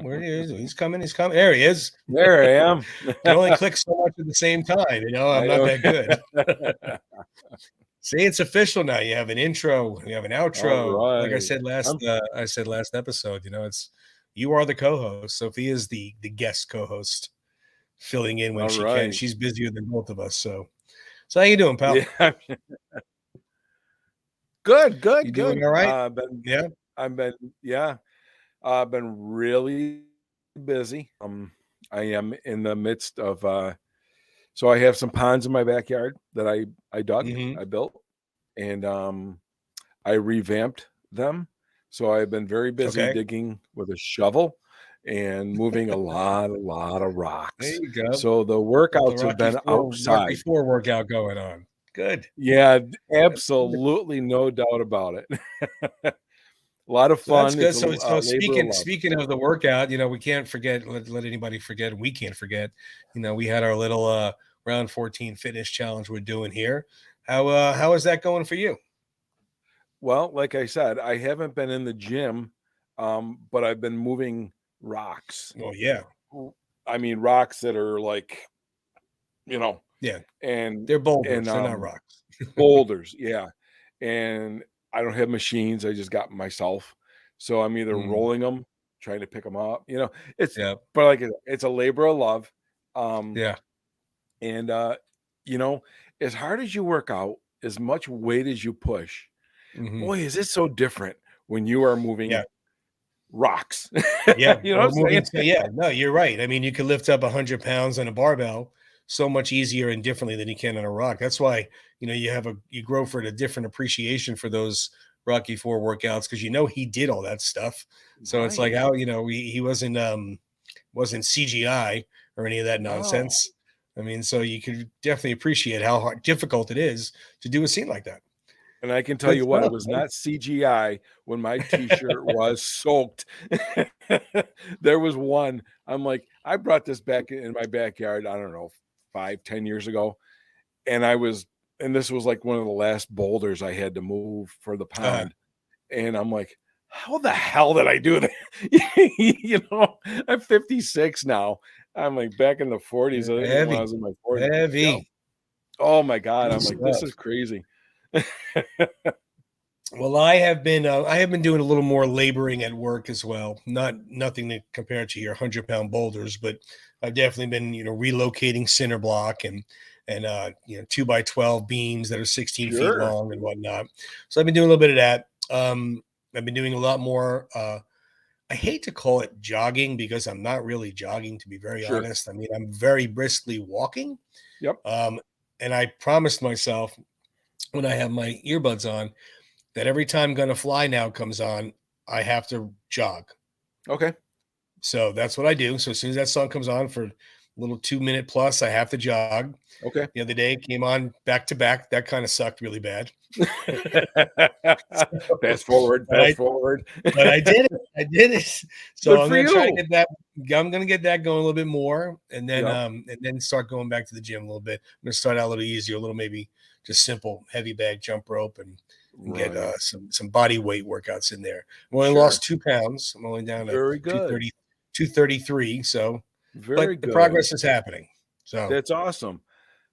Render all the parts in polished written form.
where he is. He's coming. He's coming. There he is. There I am. Can only click so much at the same time. You know, I'm not that good. See, it's official now. You have an intro. You have an outro. All Like I right. said last episode. You know, it's you are the co-host. Sophia is the guest co-host, filling in when All she can. right. She's busier than both of us. So how you doing, pal? Yeah. Good. You doing all right? I've been really busy. I am in the midst of so I have some ponds in my backyard that I dug, Mhm. I built, and I revamped them. So I've been very busy Okay. digging with a shovel and moving a lot of There rocks. you go. So the The workouts have Rocky been Rocky outside. 4 workout going on. Good. Yeah, That's good. absolutely no doubt about it. A lot of So that's fun. good. It's a So labor of speaking love. speaking of the workout, you know, we can't forget, let anybody forget, we can't forget. You know, we had our little round 14 fitness challenge we're doing here. How is that going for you? Well, like I said, I haven't been in the gym, but I've been moving rocks. Oh yeah. I mean, rocks that are like, you know, Yeah. and They're and boulders. They're not rocks. boulders, yeah. And I don't have machines. I just got myself. So I'm either Mm, rolling them, trying to pick them up. It's yeah. but like it's a labor of love. Um, Yeah. and you know, as hard as you work out, as much weight as you push, Mhm. boy, is it so different when you are Yeah. moving rocks. Yeah. You know what Or I'm saying? moving to, yeah. No, you're right. I mean, you can lift up 100 pounds on a barbell so much easier and differently than you can on a rock. That's why, you know, you grow for a different appreciation for those Rocky Four workouts because you know he did all that stuff. So it's like Right. how, you know, he wasn't CGI or any of that No. nonsense. I mean, so you could definitely appreciate how difficult it is to do a scene like that. And I can tell Good you what, stuff, it was man. not CGI when my t-shirt was soaked. There was one, I'm like, I brought this back in my backyard, I don't know, 5, 10 years ago. And and this was like one of the last boulders I had to move for the Uh, pond. And I'm like, how the hell did I do that? I'm 56 now. I'm like back in the 40s when I heavy, was in my 40s. Yeah. heavy. Oh my God. Good I'm like, this stuff. is crazy. Well, I have been doing a little more laboring at work as well. Nothing to compare to your 100-pound boulders, but I've definitely been, you know, relocating cinder block and you know, 2 by 12 beams that are 16 feet Sure. long and whatnot. So I've been doing a little bit of that. I've been doing a lot more. I hate to call it jogging because I'm not really jogging, to be very Sure. honest. I mean, I'm very briskly walking. Yep. Um, and I promised myself when I have my earbuds on that every time Gonna Fly Now comes on, I have to jog. Okay. So that's what I do. So as soon as that song comes on for a little 2 minute plus, I have to jog. Okay. The other day it came on back to back. That kind of sucked really bad. Fast forward, But fast forward. I did it. I did it. So Good I'm for gonna try to you. get that. I'm gonna get that going a little bit more, Yep. and then start going back to the gym a little bit. I'm gonna start out a little easier, a little maybe just simple heavy bag jump rope and get Right. some body weight workouts in there. I've only Sure. lost 2 pounds. I'm only down to Very good. 230, 233. So, Very but the good. progress is happening. So That's awesome.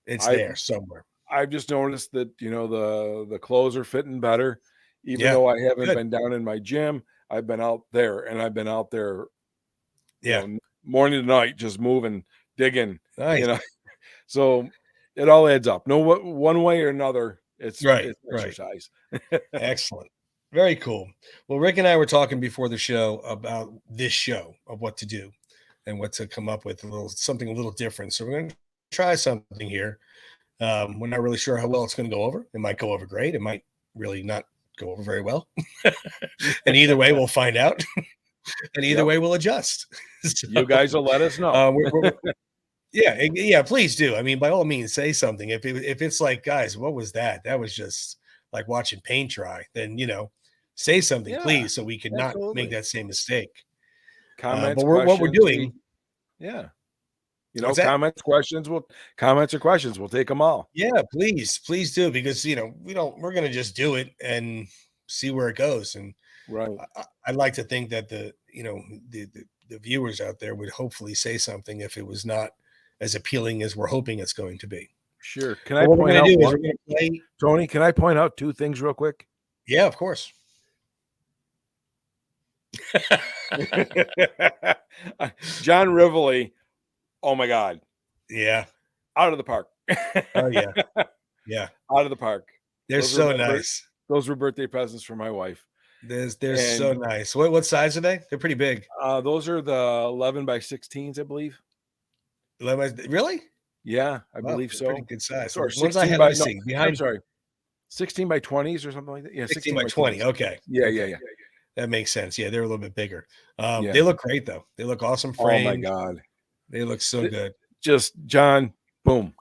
it's I've there somewhere. I've just noticed that, the clothes are fitting better. Even Yeah. though I haven't Good. been down in my gym, I've been out there and I've been out there, Yeah. morning to night, just moving, digging, you Nice. know. So it all adds up. No, one way or another, Right. it's Right. exercise. Excellent. Very cool. Well, Rick and I were talking before the show about this show of what to do and what to come up with something a little different. So we're going to try something here. We're not really sure how well it's going to go over. It might go over great. It might really not go over very well. And either way, we'll find out. And either Yep. way, we'll adjust. You guys will let us know. Yeah, yeah. Please do. I mean, by all means, say something. If it's like, guys, what was that? That was just like watching paint dry. Then say something, Yeah, please, so we could not make absolutely. that same mistake. Comments, But what we're questions, doing. yeah. What's that? Comments or questions, we'll take them all. Yeah, please do because we're gonna just do it and see where it goes. And Right. I'd like to think that the the viewers out there would hopefully say something if it was not as appealing as we're hoping it's going to be. Sure. Can But I what we're point going out to do is one, we're going to play. Tony? Can I point out 2 things real quick? Yeah, of course. John Rivoli, oh my God, Yeah. out of the park. Oh yeah. Yeah. Out of the park. They're Those so were nice. Those were birthday presents for my wife. They're so nice. What size are they? They're pretty big. Those are the 11 by 16s, I believe. Really? Yeah, I Wow, believe they're so. pretty good size. Or The ones I 16 had, by, let me no, see, I'm behind sorry, 16 by 20s or something like that. Yeah, 16 by 20. 20s. Okay. Yeah, Okay. yeah. That makes sense. Yeah, they're a little bit bigger. Yeah. They look great though. They look awesome Oh my framed. God. They look so good. Just John, boom,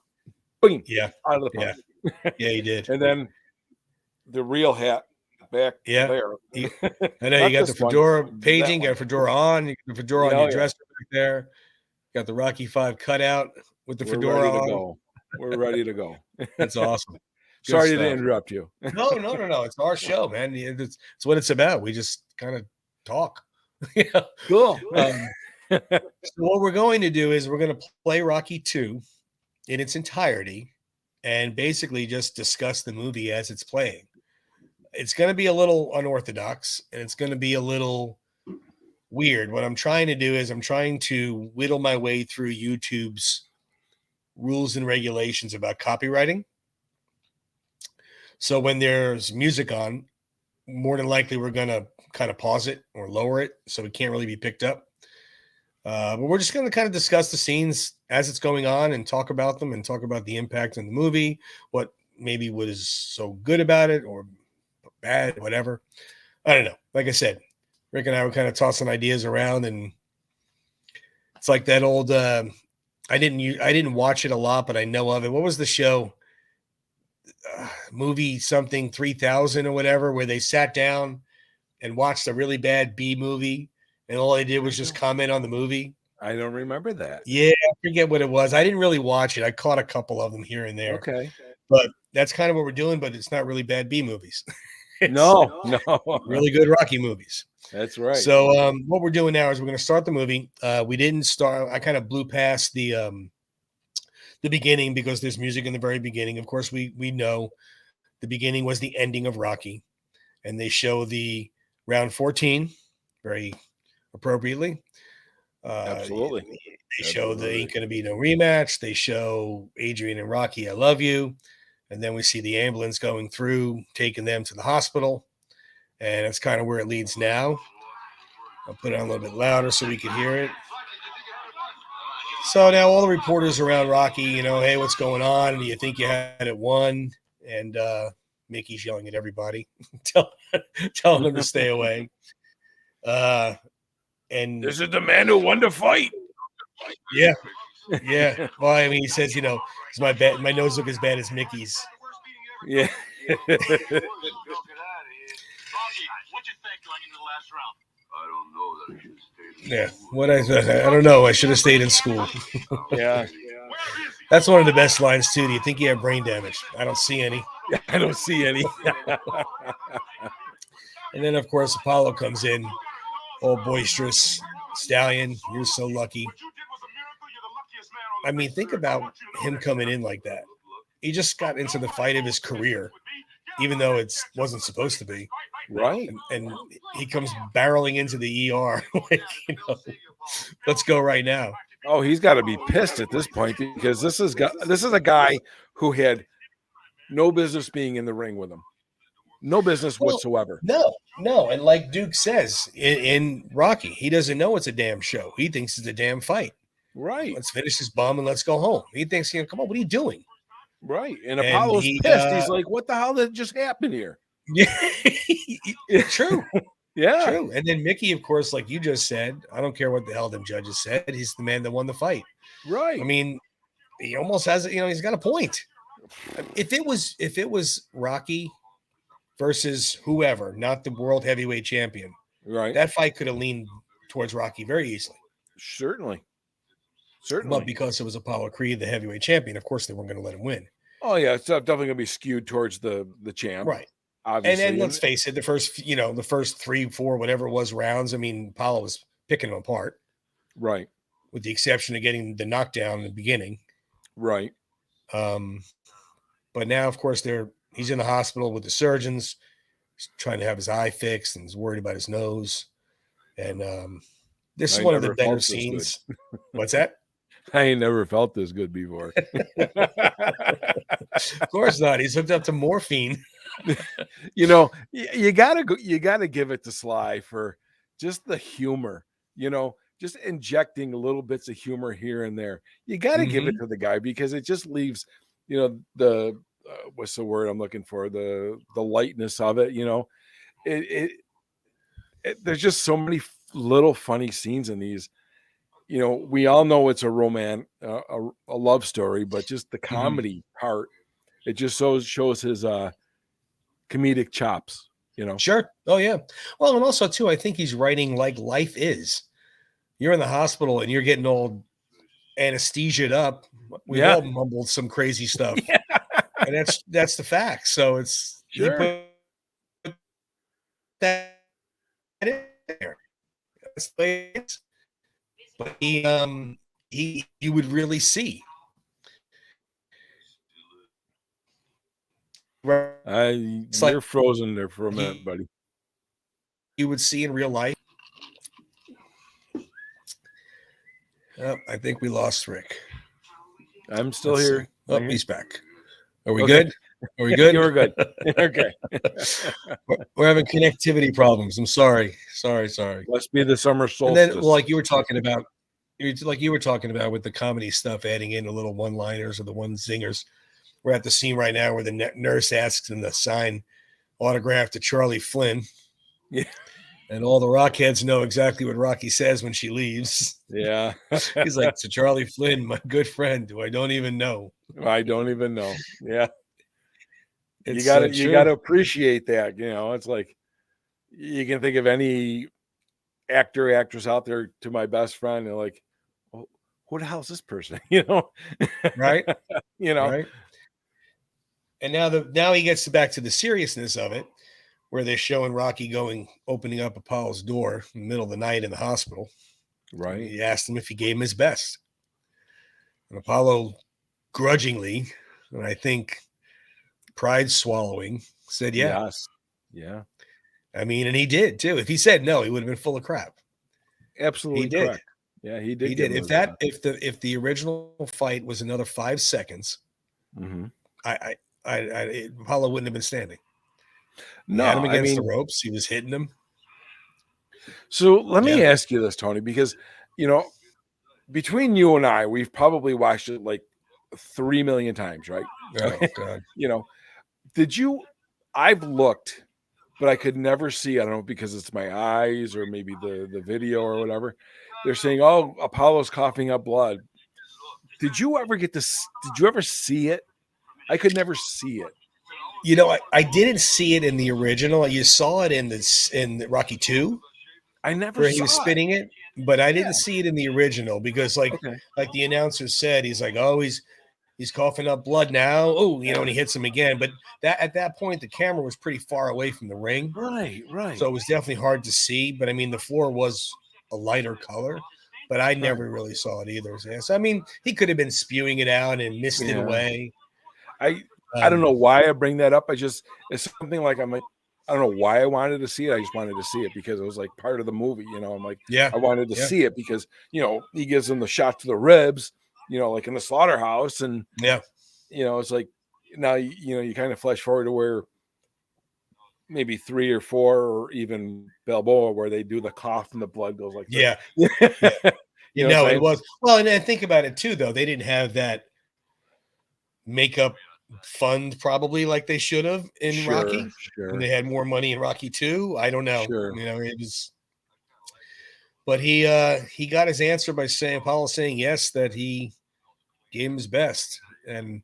boom, Yeah. out of the Yeah. park. Yeah, he did. And then the real hat back Yeah. there. I know you Not got the this one, fedora that painting, got one. a fedora on, you got the fedora on Yeah, your oh, yeah. dresser back there. Got the Rocky 5 cutout with the We're fedora ready to on. go. We're ready to go. That's awesome. Good Sorry to stuff. interrupt you. No. It's our show, man. It's what it's about. We just kind of talk. You know? Cool. So what we're going to do is we're going to play Rocky 2 in its entirety and basically just discuss the movie as it's playing. It's going to be a little unorthodox and it's going to be a little weird. What I'm trying to do is I'm trying to whittle my way through YouTube's rules and regulations about copywriting. So when there's music on, more than likely we're going to kind of pause it or lower it so it can't really be picked up. But we're just going to kind of discuss the scenes as it's going on and talk about them and talk about the impact on the movie, what maybe was so good about it or bad, whatever. I don't know. Like I said, Rick and I were kind of tossing ideas around, and it's like that old. I didn't watch it a lot, but I know of it. What was the show? Movie something 3000 or whatever, where they sat down and watched a really bad B movie, and all they did was just comment on the movie. I don't remember that. Yeah, I forget what it was. I didn't really watch it. I caught a couple of them here and there. Okay. But that's kind of what we're doing, but it's not really bad B movies. No. Really good Rocky movies. That's right. So what we're doing now is we're going to start the movie. We didn't start. I kind of blew past the beginning because there's music in the very beginning. Of course, we know the beginning was the ending of Rocky, and they show the round 14 very appropriately. Absolutely. They show there ain't going to be no rematch. They show Adrian and Rocky, I love you. And then we see the ambulance going through, taking them to the hospital. And that's kind of where it leads now. I'll put it on a little bit louder so we can hear it. So now all the reporters around Rocky, hey, what's going on? Do you think you had it won? And Mickey's yelling at everybody, telling them to stay away. And this is the man who won the fight. Yeah. Yeah. Well, I mean, he says, does my nose look as bad as Mickey's? Yeah. What'd you think going into the last round? I don't know that I should have stayed. Yeah. What I don't know. I should have stayed in school. Yeah. That's one of the best lines too. Do you think you have brain damage? I don't see any. I don't see any. And then of course Apollo comes in, all boisterous. Stallion, you're so lucky. I mean, think about him coming in like that. He just got into the fight of his career, even though it wasn't supposed to be. Right. And he comes barreling into the ER. Like, let's go right now. Oh, he's got to be pissed at this point because this is a guy who had no business being in the ring with him. No business whatsoever. No. And like Duke says in Rocky, he doesn't know it's a damn show. He thinks it's a damn fight. Right. Let's finish this bomb and let's go home. He thinks, come on, what are you doing? Right. And Apollo's pissed. He's like, what the hell did just happen here? Yeah. True. Yeah. True. And then Mickey, of course, like you just said, I don't care what the hell them judges said. He's the man that won the fight. Right. I mean, he almost has, he's got a point. If it was Rocky versus whoever, not the world heavyweight champion, right, that fight could have leaned towards Rocky very easily. Certainly. But because it was Apollo Creed, the heavyweight champion, of course they weren't going to let him win. Oh yeah, it's definitely going to be skewed towards the champ, right? Obviously. And then let's face it, the first 3, 4, whatever it was rounds. I mean, Apollo was picking him apart. Right. with the exception of getting the knockdown in the beginning. Right. But now, of course, he's in the hospital with the surgeons. He's trying to have his eye fixed and he's worried about his nose. And this is I one of the never better felt this good. scenes. What's that? I ain't never felt this good before. Of course not. He's hooked up to morphine. You know, you gotta give it to Sly for just the humor, you know, just injecting little bits of humor here and there. You gotta give it to the guy because it just leaves, you know, the what's the word I'm looking for? The lightness of it, you know. There's just so many little funny scenes in these. You know, we all know it's a romance, a love story, but just the comedy part, it just shows his comedic chops, you know. Sure. Oh yeah. Well, and also too, I think he's writing like life is. You're in the hospital and you're getting all anesthesiaed up. We've all mumbled some crazy stuff. Yeah. And that's the fact. So it's he Sure. put that in there. That's the way it is. But you would really see. It's You're like frozen there for a minute, buddy. you would see in real life. Oh, I think we lost Rick. I'm still Let's here. see. Oh, I'm here. he's back. Are we Okay. good? Are we good? You're good. Okay. We're having connectivity problems. I'm sorry. Sorry. Must be the summer And solstice. then, well, like you were talking about with the comedy stuff, adding in the little one-liners or the one zingers. We're at the scene right now where the nurse asks him to sign autograph to Charlie Flynn. Yeah. And all the Rockheads know exactly what Rocky says when she leaves. Yeah. He's like, to Charlie Flynn, my good friend, who I don't even know. I don't even know. Yeah. It's you gotta appreciate that. You know, it's like you can think of any actor, actress out there to my best friend, and like, well, who the hell is this person? You know, right? You know, Right. And now he gets back to the seriousness of it, where they're showing Rocky opening up Apollo's door in the middle of the night in the hospital. right? He asked him if he gave him his best. And Apollo grudgingly, and I think pride swallowing, said yeah. Yes. Yeah. I mean, and he did too. If he said no, he would have been full of crap. Absolutely He did. correct. Yeah, he did. He give did. him If the original fight was another 5 seconds, Apollo wouldn't have been standing. He had him against the ropes. He was hitting him. So let me ask you this, Tony, because you know, between you and I, we've probably watched it like 3 million times, right? Oh God. You know, I've looked, but I could never see. I don't know because it's my eyes or maybe the video or whatever. They're saying, "Oh, Apollo's coughing up blood." Did you ever see it? I could never see it. You know, I didn't see it in the original. You saw it in Rocky 2. I never where saw he was it. spinning it, but I didn't see it in the original because like the announcer said, he's like, oh, he's coughing up blood now. Oh, you know, and he hits him again. But at that point, the camera was pretty far away from the ring. Right. So it was definitely hard to see. But I mean, the floor was a lighter color, but I never really saw it either. So I mean, he could have been spewing it out and missed it away. I don't know why I bring that up. It's something like I don't know why I wanted to see it. I just wanted to see it because it was like part of the movie, you know. I'm like, I wanted to see it because, you know, he gives him the shot to the ribs, you know, like in the slaughterhouse. And, you know, it's like now, you know, you kind of flash forward to where maybe 3 or 4 or even Balboa where they do the cough and the blood goes like that. You know, it was. Well, and think about it too, though. They didn't have that makeup fund probably like they should have in Rocky. And they had more money in Rocky 2. I don't know. You know, it was. But he got his answer by Apollo saying yes, that he gave him his best. And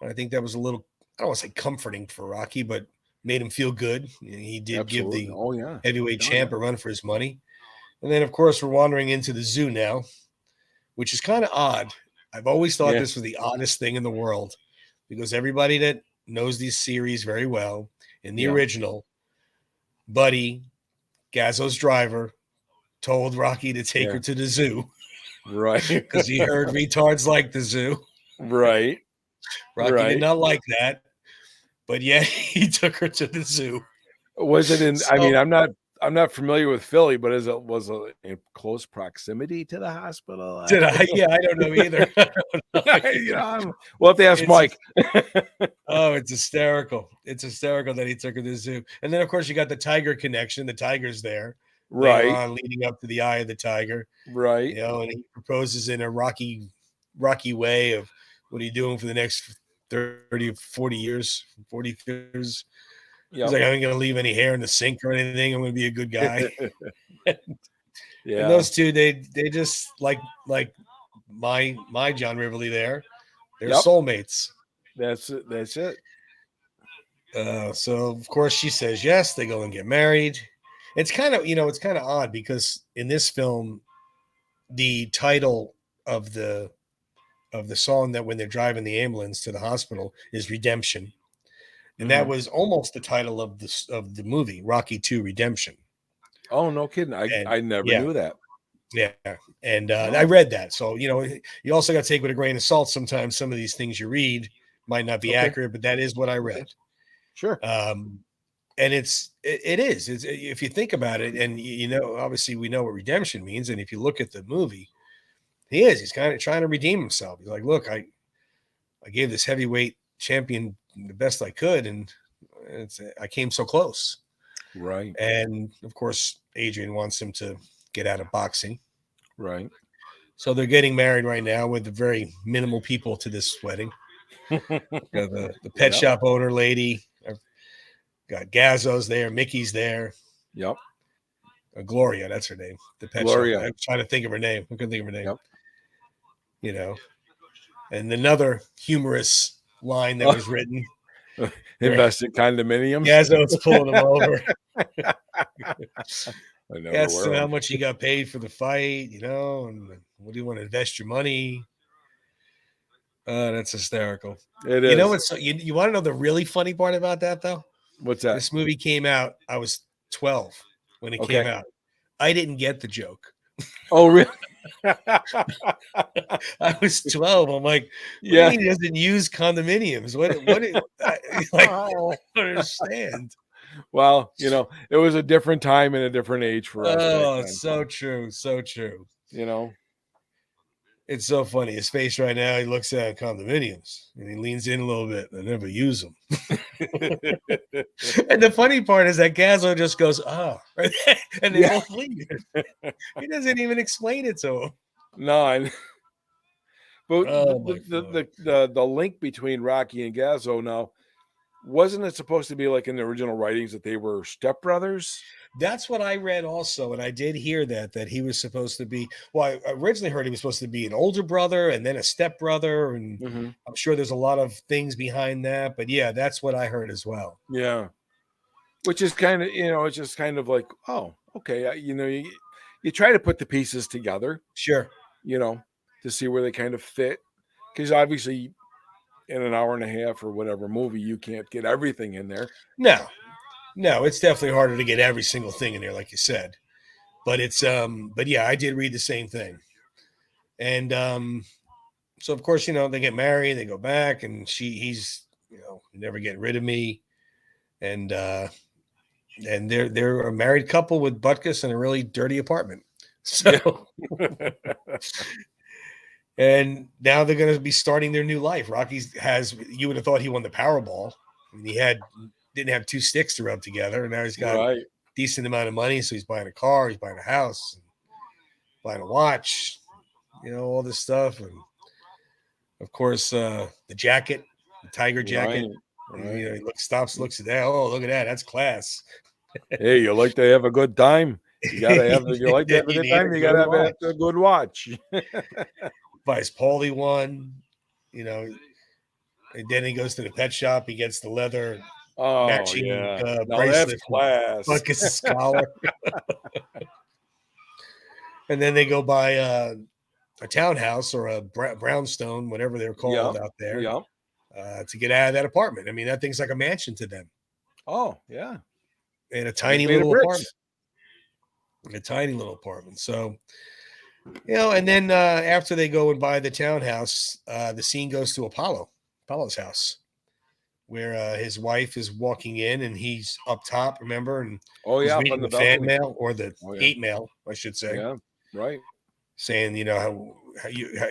I think that was a little, I don't want to say comforting for Rocky, but made him feel good. He did give the heavyweight champ a run for his money. And then, of course, we're wandering into the zoo now, which is kind of odd. I've always thought this was the oddest thing in the world because everybody that knows these series very well, in the original, Buddy, Gazzo's driver, told Rocky to take her to the zoo. Right. because he heard retards like the zoo. Right. Rocky did Right. not like that, but yeah, he took her to the zoo. Was it in? I mean, So I'm not familiar with Philly, but was it in close proximity to the hospital? did I? Yeah, I don't know either. I don't know You know, either. we'll have to ask It's Mike. Oh, it's hysterical. It's hysterical that he took her to the zoo. And then, of course, you got the tiger connection. The tiger's there later Right. on, leading up to the eye of the tiger, Right. and he proposes in a rocky way of what are you doing for the next 30, 40 years, 40 years. He's Yep. like, I ain't going to leave any hair in the sink or anything. I'm going to be a good guy. And Yeah. those two, they just like my John Rivoli there. They're Yep. soulmates. That's it. That's it. So of course she says yes. They go and get married. It's kind of it's kind of odd because in this film, the title of the song that when they're driving the ambulance to the hospital is Redemption, and that Mhm. was almost the title of the movie Rocky II Redemption. Oh, no kidding. And I never yeah, knew that. yeah, and I Oh, read that. So you also got to take with a grain of salt. Sometimes some of these things you read might not be okay. accurate, but that is what I Okay. read. Sure. And it is. It's if you think about it, and obviously we know what redemption means, and if you look at the movie, he's kind of trying to redeem himself. He's like, look, I gave this heavyweight champion the best I could, and I came so close. Right. And of course, Adrian wants him to get out of boxing, Right. so they're getting married right now with the very minimal people to this wedding. The pet Yep. shop owner lady. Got Gazzo's there, Mickey's there. Yep. Gloria, that's her name. The pet Gloria. shop. I'm trying to think of her name. I couldn't think of her name. Yep. And another humorous line that was written. Invest in condominiums. Gazzo's pulling him over. I never Yes, wear how 'em. much he got paid for the fight, and what do you want to invest your money? That's hysterical. It You know is. what's you want to know the really funny part about that though? What's that? This movie came out. I was 12 when it Okay. came out. I didn't get the joke. Oh, really? I was 12. I'm like, what do you Yeah. mean he doesn't use condominiums? What like, I don't understand. Well, it was a different time and a different age for us back Oh, then. it's so true. So true. You know? It's so funny. His face right now, he looks at condominiums and he leans in a little bit. I never use them. And the funny part is that Gazzo just goes, oh, and they Yeah. both leave. He doesn't even explain it to him. No, but Oh, my God. the link between Rocky and Gazzo now, wasn't it supposed to be like in the original writings that they were stepbrothers? That's what I read also, and I did hear that he was supposed to be. Well, I originally heard he was supposed to be an older brother and then a stepbrother, and Mhm. I'm sure there's a lot of things behind that. But yeah, that's what I heard as well. Yeah. Which is kind of, it's just kind of like, oh, okay. You try to put the pieces together, Sure. to see where they kind of fit. Because obviously, in an hour and a half or whatever movie, you can't get everything in there. No, it's definitely harder to get every single thing in there, like you said. But but yeah, I did read the same thing. And so of course, they get married, they go back, and he's never getting rid of me. And they're a married couple with Butkus in a really dirty apartment. So and now they're going to be starting their new life. Rocky you would have thought he won the Powerball. I mean, didn't have two sticks to rub together, and now he's got Right. a decent amount of money. So he's buying a car, he's buying a house, buying a watch, all this stuff, and of course the jacket, the tiger jacket. Right. He looks at that. Oh, look at that. That's class. Hey, you like to have a good time? You gotta have. You like to have a good time? You gotta have a good watch. Buys Paulie one, and then he goes to the pet shop. He gets the leather matching Now bracelet, that's class. Butkus' collar, and then they go buy a townhouse or a brownstone, whatever they're called out there, to get out of that apartment. I mean, that thing's like a mansion to them. Oh yeah, in a tiny Made of little bricks. apartment. A tiny little apartment. So And then after they go and buy the townhouse, the scene goes to Apollo's house, where his wife is walking in and he's up top, remember? And Oh he's yeah, up on reading the the fan balcony. mail or the Oh yeah, hate mail, I should say, yeah, right. saying, how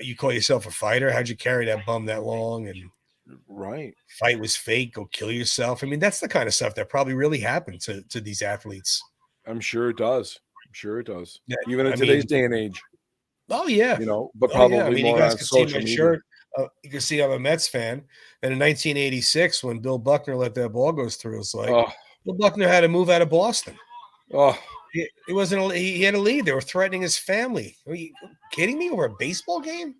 you call yourself a fighter? How'd you carry that bum that long? And Right. fight was fake. Go kill yourself. I mean, that's the kind of stuff that probably really happened to these athletes. I'm sure it does. I'm sure it does. Yeah, Even in I today's mean, day and age, oh yeah, but oh yeah. I probably mean, you more guys on can see social my media. shirt. You can see I'm a Mets fan. And in 1986, when Bill Buckner let that ball goes through, it's like Oh, Bill Buckner had to move out of Boston. oh, He wasn't. He had to leave. They were threatening his family. Are you kidding me? Over a baseball game?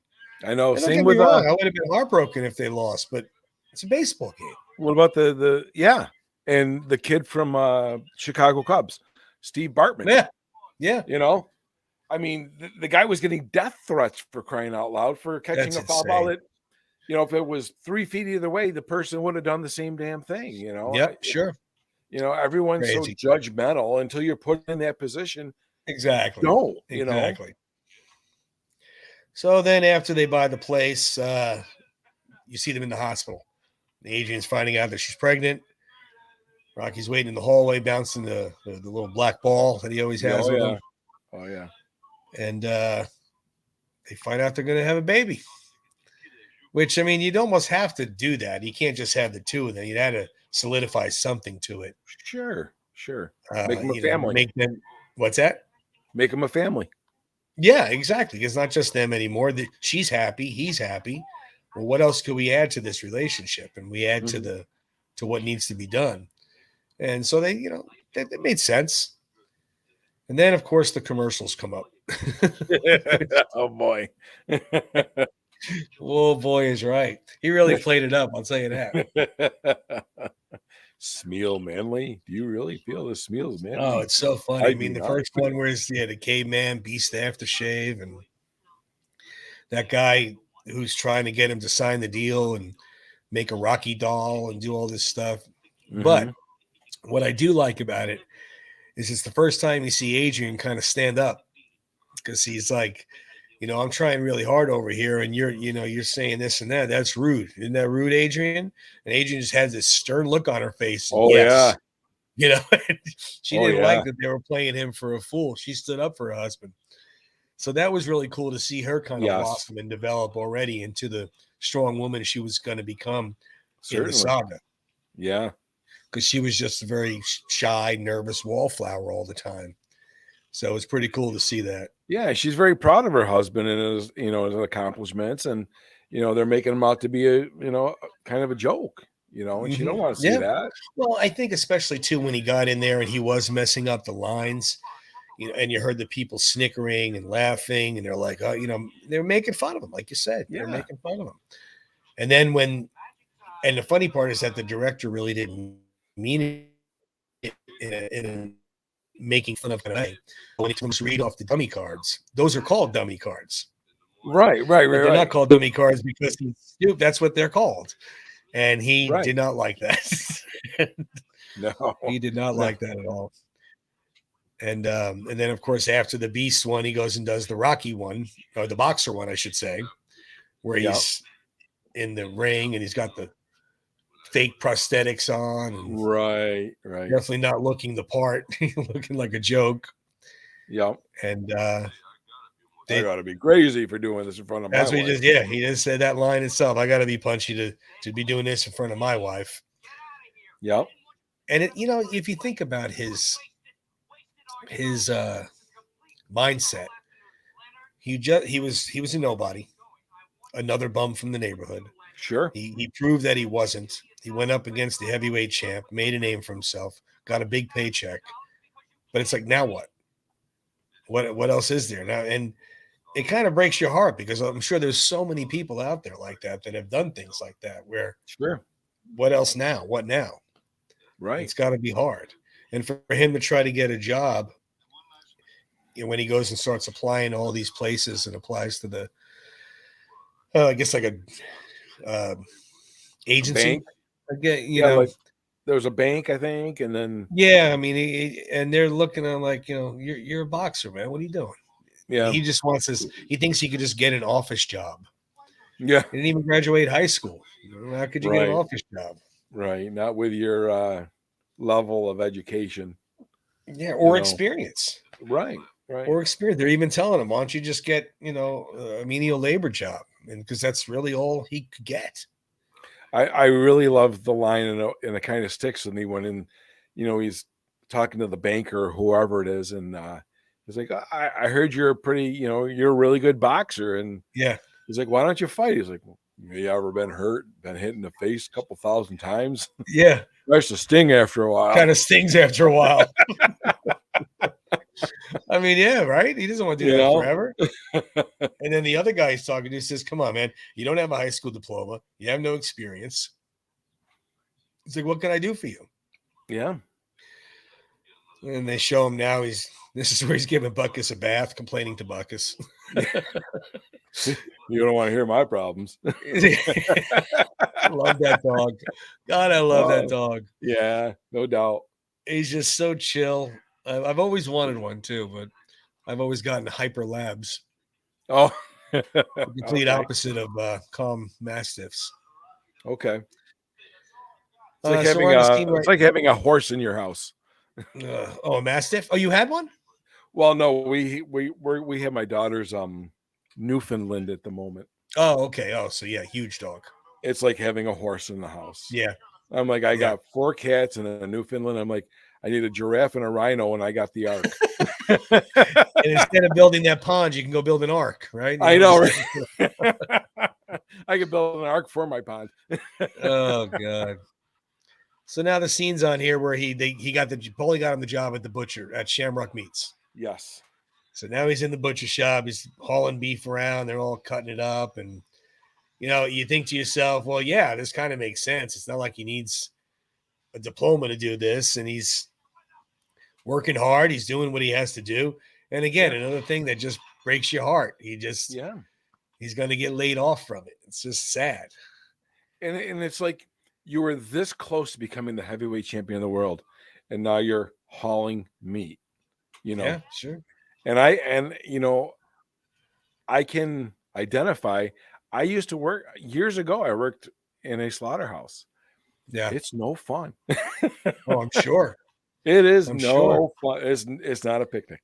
I know. And don't Same get me with wrong. I would have been heartbroken if they lost, but it's a baseball game. what about the yeah, and the kid from Chicago Cubs, Steve Bartman. Yeah, yeah. I mean, the guy was getting death threats for crying out loud for catching That's a foul ball insane. that, if it was 3 feet either way, the person would have done the same damn thing. Yep, sure. Everyone's so Crazy. judgmental until you're put in that position. Exactly. No, Exactly. So then after they buy the place, you see them in the hospital. Adrian's finding out that she's pregnant. Rocky's waiting in the hallway, bouncing the little black ball that he always has Oh with yeah, him. oh yeah. And they find out they're going to have a baby. Which, I mean, you'd almost have to do that. You can't just have the two of them. You'd have to solidify something to it. Sure. Make them a To family. make them. What's that? Make them a family. Yeah, exactly. It's not just them anymore. She's happy. He's happy. Well, what else could we add to this relationship? And we add to what needs to be done. And so they, that made sense. And then, of course, the commercials come up. Oh boy. Oh boy, is right. He really played it up. I'll tell you that. Smeal Manly. Do you really feel the Smeal's Manly? Oh, it's so funny. I I mean, do the not. first one was the caveman beast aftershave, and that guy who's trying to get him to sign the deal and make a Rocky doll and do all this stuff. But what I do like about it is it's the first time you see Adrian kind of stand up, because he's like, I'm trying really hard over here, and you're saying this and that. That's rude. Isn't that rude, Adrian? And Adrian just had this stern look on her face. Oh yeah. She Oh, didn't yeah. like that they were playing him for a fool. She stood up for her husband. So that was really cool to see her kind of Yes. blossom and develop already into the strong woman she was going to become in the Certainly. saga. Yeah. Because she was just a very shy, nervous wallflower all the time. So it's pretty cool to see that. Yeah, she's very proud of her husband and his accomplishments, and they're making him out to be a kind of a joke, and she don't want to see that. Well, I think especially too when he got in there and he was messing up the lines, and you heard the people snickering and laughing, and they're like, oh, they're making fun of him, like you said, they're Yeah. making fun of him. And then and the funny part is that the director really didn't mean it in making fun of him. When he told us to read off the dummy cards, those are called dummy cards. Right. They're not called dummy cards because he's stupid. That's what they're called. And he did not like that. No, he did not like that at all. And then of course after the Beast one, he goes and does the Rocky one, or the boxer one, I should say, where he's in the ring and he's got the fake prosthetics on. And right. Definitely not looking the part, looking like a joke. Yep. And they got to be crazy for doing this in front of my wife. He just said that line itself. I got to be punchy to be doing this in front of my wife. Yep. And if you think about his mindset, he was a nobody, another bum from the neighborhood. Sure. He proved that he wasn't. He went up against the heavyweight champ, made a name for himself, got a big paycheck. But it's like, now what? What else is there now? And it kind of breaks your heart, because I'm sure there's so many people out there like that have done things like that, where sure, what else now? What now? Right. It's got to be hard. And for him to try to get a job, when he goes and starts applying all these places and applies to the, I guess like a agency. Like there was a bank, I think, and then I mean, and they're looking at him like, you're a boxer, man. What are you doing? Yeah. He just wants this. He thinks he could just get an office job. Yeah. He didn't even graduate high school. How could you get an Right. office job? Right. Not with your level of education. Yeah, You or know. experience. Right. Right. Or experience. They're even telling him, why don't you just get, a menial labor job? And because that's really all he could get. I really love the line, and it kind of sticks with me when he's talking to the banker or whoever it is, and he's like, I heard you're you're a really good boxer, and Yeah. he's like, why don't you fight? He's like, well, you ever been hurt, been hit in the face a couple thousand times? Yeah. Starts to sting after a while. Kind of stings after a while. I mean, yeah, right? He doesn't want to do that forever. And then the other guy he's talking to says, come on, man, you don't have a high school diploma. You have no experience. He's like, what can I do for you? Yeah. And they show him now this is where he's giving Buckus a bath, complaining to Buckus. You don't want to hear my problems. Love that dog. God, I love that dog. Yeah, no doubt. He's just so chill. I've always wanted one too, but I've always gotten hyper labs. Oh, The complete okay. opposite of calm mastiffs. Okay. It's like having a horse in your house. A mastiff? Oh, you had one? Well, no, we have my daughter's Newfoundland at the moment. Oh, okay. Oh, so yeah, huge dog. It's like having a horse in the house. Yeah. I'm like, I got 4 cats and a Newfoundland. I'm like, I need a giraffe and a rhino, and I got the ark. And instead of building that pond, you can go build an ark, right? I know, right? I could build an ark for my pond. Oh God. So now the scene's on here where Paulie got him the job at the butcher at Shamrock Meats. Yes. So now he's in the butcher shop. He's hauling beef around. They're all cutting it up, and you think to yourself, well, yeah, this kind of makes sense. It's not like he needs a diploma to do this, and he's working hard. He's doing what he has to do. And again, another thing that just breaks your heart. He's going to get laid off from it. It's just sad. And it's like you were this close to becoming the heavyweight champion of the world, and now you're hauling meat. Yeah, sure. And I can identify. I used to work years ago. I worked in a slaughterhouse. Yeah, it's no fun. Oh, I'm sure. It is fun. It's not a picnic.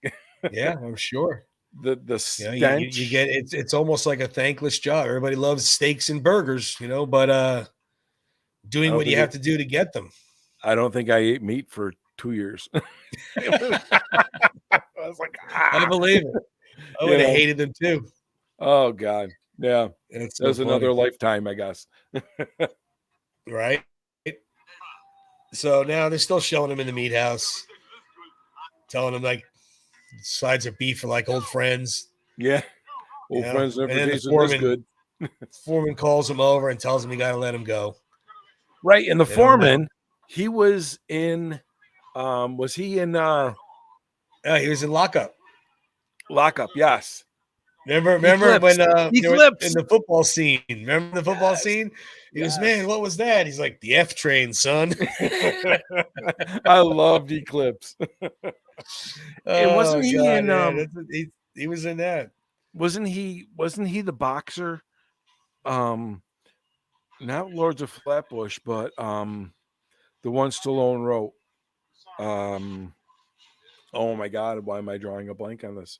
Yeah, I'm sure. The stench. You get it's almost like a thankless job. Everybody loves steaks and burgers, but doing what you have to do to get them. I don't think I ate meat for 2 years. I was like, I believe it. I would have hated them too. Oh God, yeah. That was another lifetime, I guess. Right. So now they're still showing him in the meat house, telling him like sides of beef are like old friends. Yeah, old friends never tasted this good. Foreman calls him over and tells him you got to let him go. Right, and the foreman, he was in. Was he in? He was in lockup. Lockup, yes. Remember when they were in the football scene? Remember the football scene? He goes, man, what was that? He's like, the F train, son. I loved Eclipse. And wasn't he in? He was in that. Wasn't he the boxer? Not Lords of Flatbush, but the one Stallone wrote. Oh my God, why am I drawing a blank on this?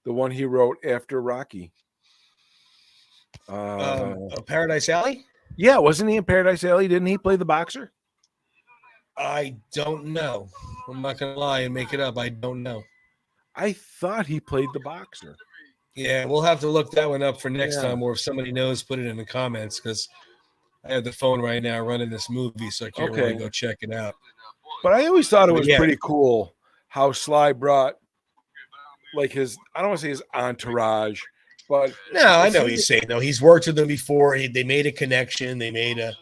The one he wrote after Rocky. Paradise Alley? Yeah, wasn't he in Paradise Alley? Didn't he play the boxer? I don't know. I'm not going to lie and make it up. I don't know. I thought he played the boxer. Yeah, we'll have to look that one up for next time, or if somebody knows, put it in the comments, because I have the phone right now running this movie, so I can't really go check it out. But I always thought it was pretty cool how Sly brought like his, I don't want to say his entourage, but no, I know he's saying though. He's worked with them before. They made a connection. They made a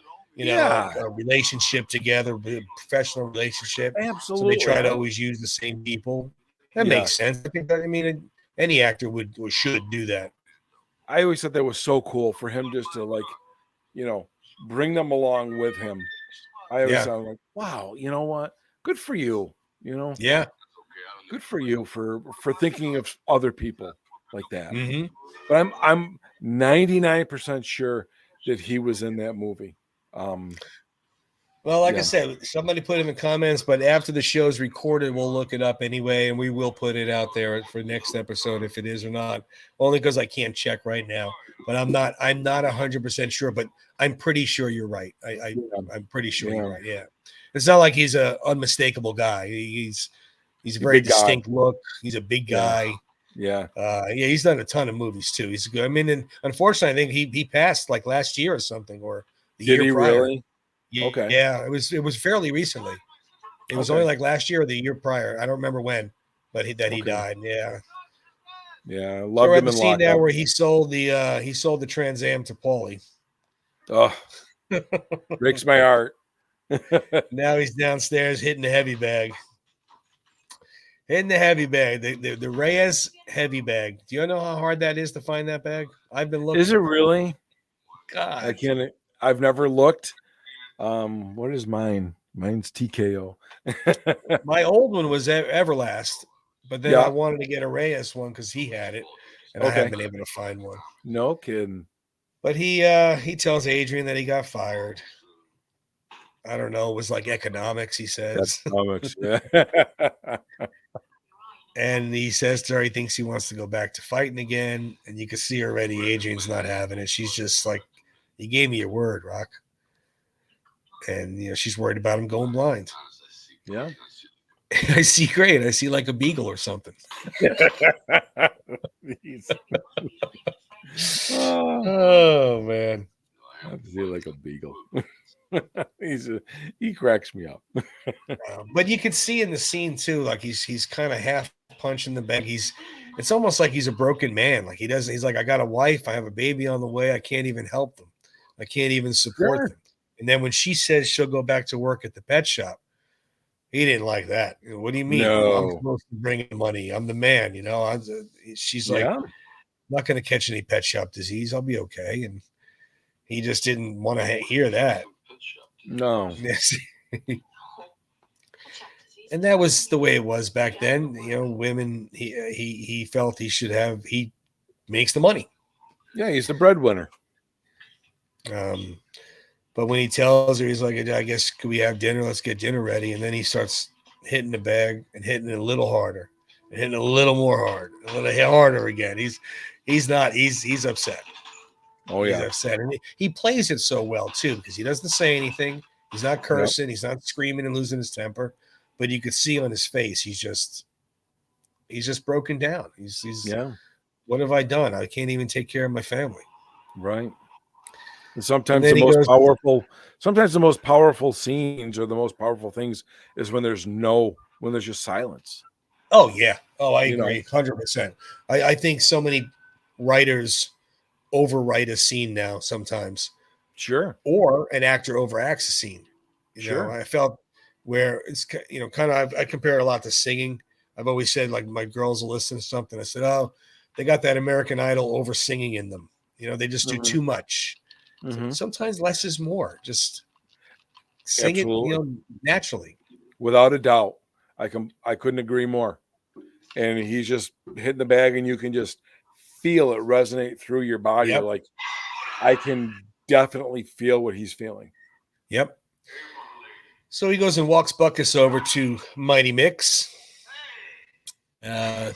relationship together, a professional relationship. Absolutely. So they try to always use the same people. That makes sense. I think that, any actor would or should do that. I always thought that was so cool for him just to bring them along with him. I always thought like, wow, you know what? Good for you. Yeah. Good for you for thinking of other people like that. Hmm. But I'm 99% sure that he was in that movie. Well, like I Yeah. said, somebody put in the comments, but after the show's recorded, we'll look it up anyway, and we will put it out there for next episode if it is or not. Only because I can't check right now, but I'm not 100% sure, but I'm pretty sure you're right. Yeah. I'm pretty sure Yeah. you're right. Yeah, it's not like he's a unmistakable guy. He's a very Big guy. distinct look. He's a big Yeah. guy. Yeah. Yeah, he's done a ton of movies too. He's good. I mean, and unfortunately, I think he passed like last year or something, or the Did year he prior. really? Okay. Yeah, it was fairly recently. It was only Okay. like last year or the year prior. I don't remember when, but he Okay. died. Yeah. Yeah. So Loved we're at him the in scene now Lockup. where he sold the Trans Am to Paulie. Oh, breaks my heart. Now he's downstairs hitting the heavy bag. Hitting the heavy bag. The Reyes heavy bag. Do you know how hard that is to find that bag? I've been looking. Is it really? I God. can't. I've never looked. What is mine? Mine's TKO. My old one was Everlast, but then I Yeah. wanted to get a Reyes one because he had it, and I haven't Okay. been able to find one. No kidding. But he tells Adrian that he got fired. I don't know. It was like economics, he That's says. comics. Yeah. And he says to her he thinks he wants to go back to fighting again. And you can see already Adrian's not having it. She's just like, you gave me your word, Rock. And, she's worried about him going blind. Yeah. I see great. I see like a beagle or something. Oh, man. I feel like a beagle. He cracks me up. But you can see in the scene too, like he's kind of half punching the bag. It's almost like he's a broken man. Like he's like, I got a wife, I have a baby on the way, I can't even help them, I can't even support Sure. them. And then when she says she'll go back to work at the pet shop, he didn't like that. What do you mean? I'm No. supposed to bring in money. I'm the man. She's like, Yeah. I'm not going to catch any pet shop disease. I'll be okay. And he just didn't want to hear that. No. Yes. And that was the way it was back then. Women. He felt he makes the money. Yeah, he's the breadwinner. But when he tells her, he's like, I guess, could we have dinner? Let's get dinner ready. And then he starts hitting the bag and hitting it a little harder and hitting it a little more hard, a little harder again. He's upset. Oh He's yeah. upset. And he plays it so well too, because he doesn't say anything. He's not cursing. He's not screaming and losing his temper, but you could see on his face, he's just broken down. He's Yeah. What have I done? I can't even take care of my family. Right. And sometimes then the he most goes- powerful scenes or the most powerful things is when there's just silence. Oh yeah. Oh, I You know. agree, 100%. I think so many writers overwrite a scene now sometimes, Sure. or an actor overacts a scene. Sure. I felt where it's kind of I compare it a lot to singing. I've always said, like, my girls will listen to something. I said, oh, they got that American Idol over singing in them. They just do too much. Mhm. Sometimes less is more. Just sing Absolutely. it, naturally. Without a doubt. I couldn't agree more. And he's just hitting the bag and you can just feel it resonate through your body. Yep. You're like, I can definitely feel what he's feeling. Yep. So he goes and walks Buckus over to Mighty Mix to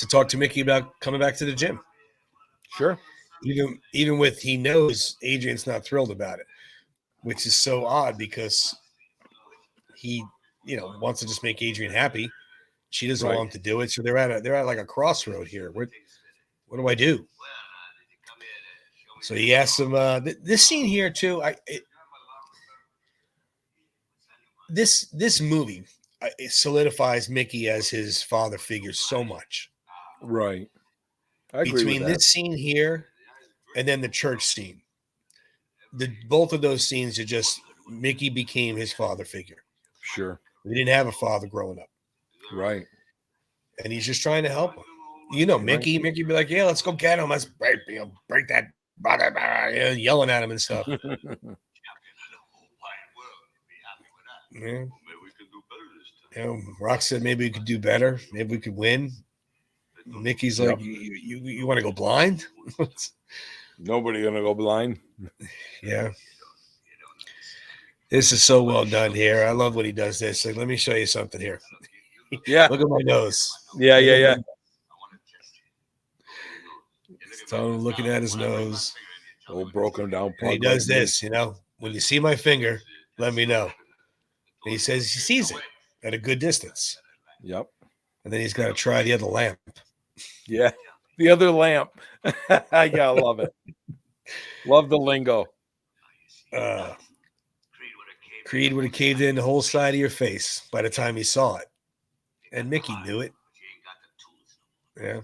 talk to Mickey about coming back to the gym. Sure. Even with, he knows Adrian's not thrilled about it, which is so odd because he, wants to just make Adrian happy. She doesn't want him to do it. So they're at like a crossroad here. What do I do? So he asks him, this scene here too. This movie, it solidifies Mickey as his father figure so much. Right. I agree Between with that. this scene here and then the church scene, both of those scenes are just Mickey became his father figure. Sure. He didn't have a father growing up. Right. And he's just trying to help him. Mickey be like, yeah, let's go get him. Let's break that, yelling at him and stuff. Rock said maybe we could do better. Maybe we could win. Mickey's like, you want to go blind? Nobody gonna go blind. Yeah. This is so well done here. I love when he does this. Like, let me show you something here. Yeah. Look at my nose. Yeah. Look at Yeah. my- So I'm looking at his nose. Oh, broken down. And he plug does like me. this, when you see my finger, let me know. And he says he sees it at a good distance. Yep. And then he's got to try the other lamp. Yeah. The other lamp. I gotta love it. Love the lingo. Creed would have caved in the whole side of your face by the time he saw it. And Mickey knew it. Yeah.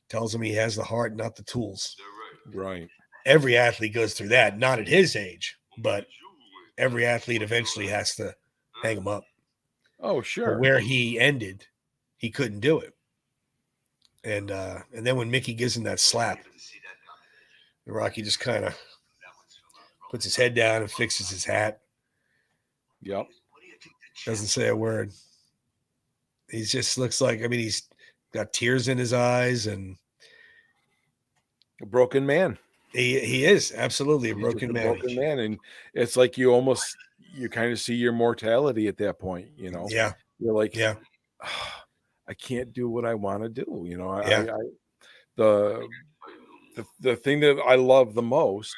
Tells him he has the heart, not the tools. Right. Every athlete goes through that, not at his age, but every athlete eventually has to hang him up. Oh, But sure. where he ended, he couldn't do it. And then when Mickey gives him that slap, Rocky just kind of puts his head down and fixes his hat. Yep. Doesn't say a word. He just looks like, he's got tears in his eyes, and A broken man. he is absolutely a He's broken just a man. broken man. And it's like you kind of see your mortality at that point, Yeah, You're like, yeah, I can't do what I want to do. Yeah. The thing that I love the most,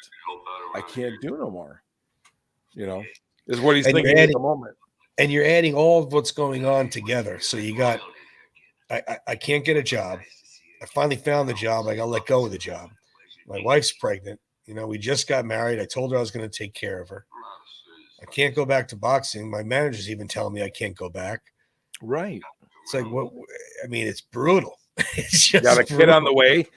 I can't do no more. Is what he's And you're thinking at adding- the moment. and you're adding all of what's going on together. So you got, I can't get a job. I finally found the job. I got to let go of the job. My wife's pregnant. We just got married. I told her I was going to take care of her. I can't go back to boxing. My manager's even telling me I can't go back. Right. It's like, what? It's brutal. It's just Got a kid on the brutal. way.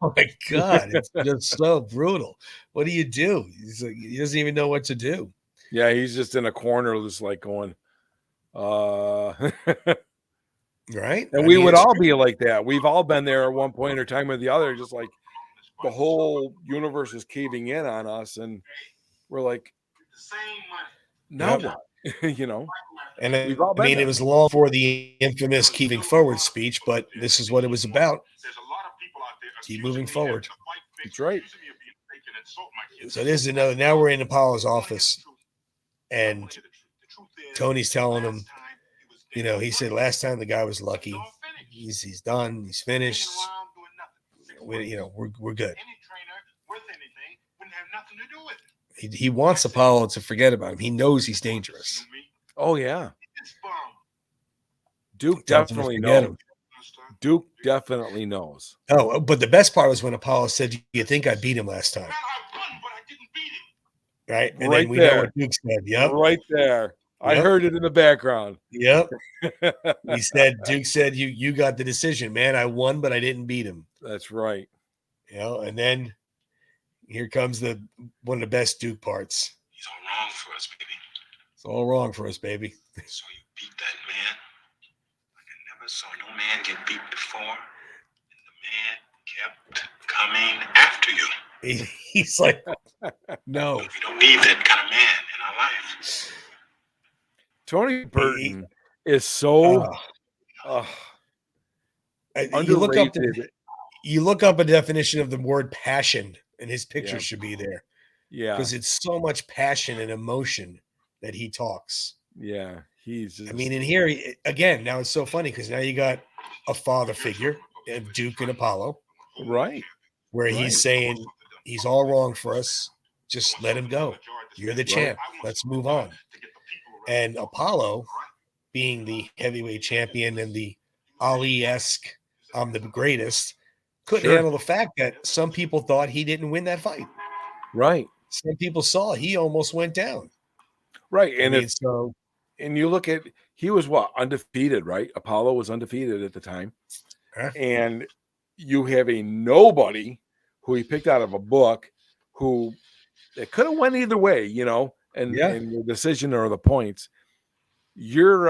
Oh my God. It's just so brutal. What do you do? He's like, he doesn't even know what to do. Yeah, he's just in a corner, just like going, Right. and we would all be like that. We've all been there at one point or time or the other, just like the whole universe is caving in on us, and we're like, now Yep. what? And We've all been it there. was long for the infamous keeping forward speech, but this is what it was about. Keep moving forward. That's right. So this is another. Now we're in Apollo's office, and Tony's telling him, he said last time the guy was lucky. He's done. He's finished. We're good. He wants Apollo to forget about him. He knows he's dangerous. Oh yeah. Duke Tells him to definitely forget knows. him. Duke definitely knows. Oh, but the best part was when Apollo said, "You think I beat him last time?" Right, and Right then we there. know what Duke said. Yep, Right there. I Yep. heard it in the background. yep. He said, Duke said, "You got the decision, man. I won, but I didn't beat him." That's right. And then here comes one of the best Duke parts. He's all wrong for us, baby. It's all wrong for us, baby. So you beat that man like I never saw no man get beat before. And the man kept coming after you. He's like, no. We don't need that kind of man in our life. Tony Burton is so underrated. You look up a definition of the word passion, and his picture Yeah. should be there Yeah. because it's so much passion and emotion that he talks. Yeah. He's just, In here again. Now it's so funny because now you got a father figure of Duke and Apollo, right. where Right. he's saying he's all wrong for us. Just let him go. You're the champ. Let's move on. And Apollo, being the heavyweight champion and the Ali-esque, I'm the greatest, couldn't Sure. handle the fact that some people thought he didn't win that fight. Right. Some people saw he almost went down. Right. And And you look at, he was what, undefeated, right? Apollo was undefeated at the time. Huh? And you have a nobody who he picked out of a book who it could have went either way, and the decision or the points. Your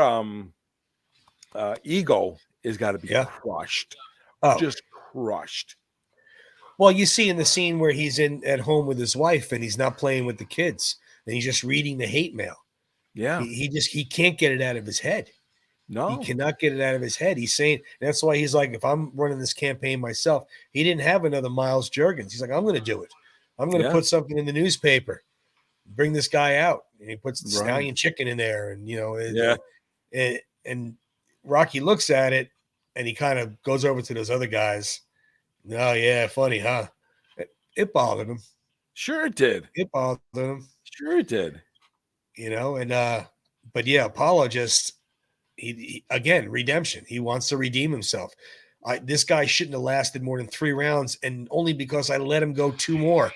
ego is got to be crushed. Oh. Just crushed. Well, you see in the scene where he's at home with his wife and he's not playing with the kids and he's just reading the hate mail. Yeah. He can't get it out of his head. He No. cannot get it out of his head. He's saying that's why he's like, if I'm running this campaign myself, he didn't have another Miles Juergens. He's like, I'm going to do it. I'm going to Yeah. put something in the newspaper, bring this guy out, and he puts the Right. stallion chicken in there, and Yeah. and Rocky looks at it, and he kind of goes over to those other guys. Oh yeah, funny, huh? It bothered him. Sure it did. It bothered him, Sure it did. and but yeah, Apollo just he again redemption. He wants to redeem himself. This guy shouldn't have lasted more than 3 rounds, and only because I let him go 2 more.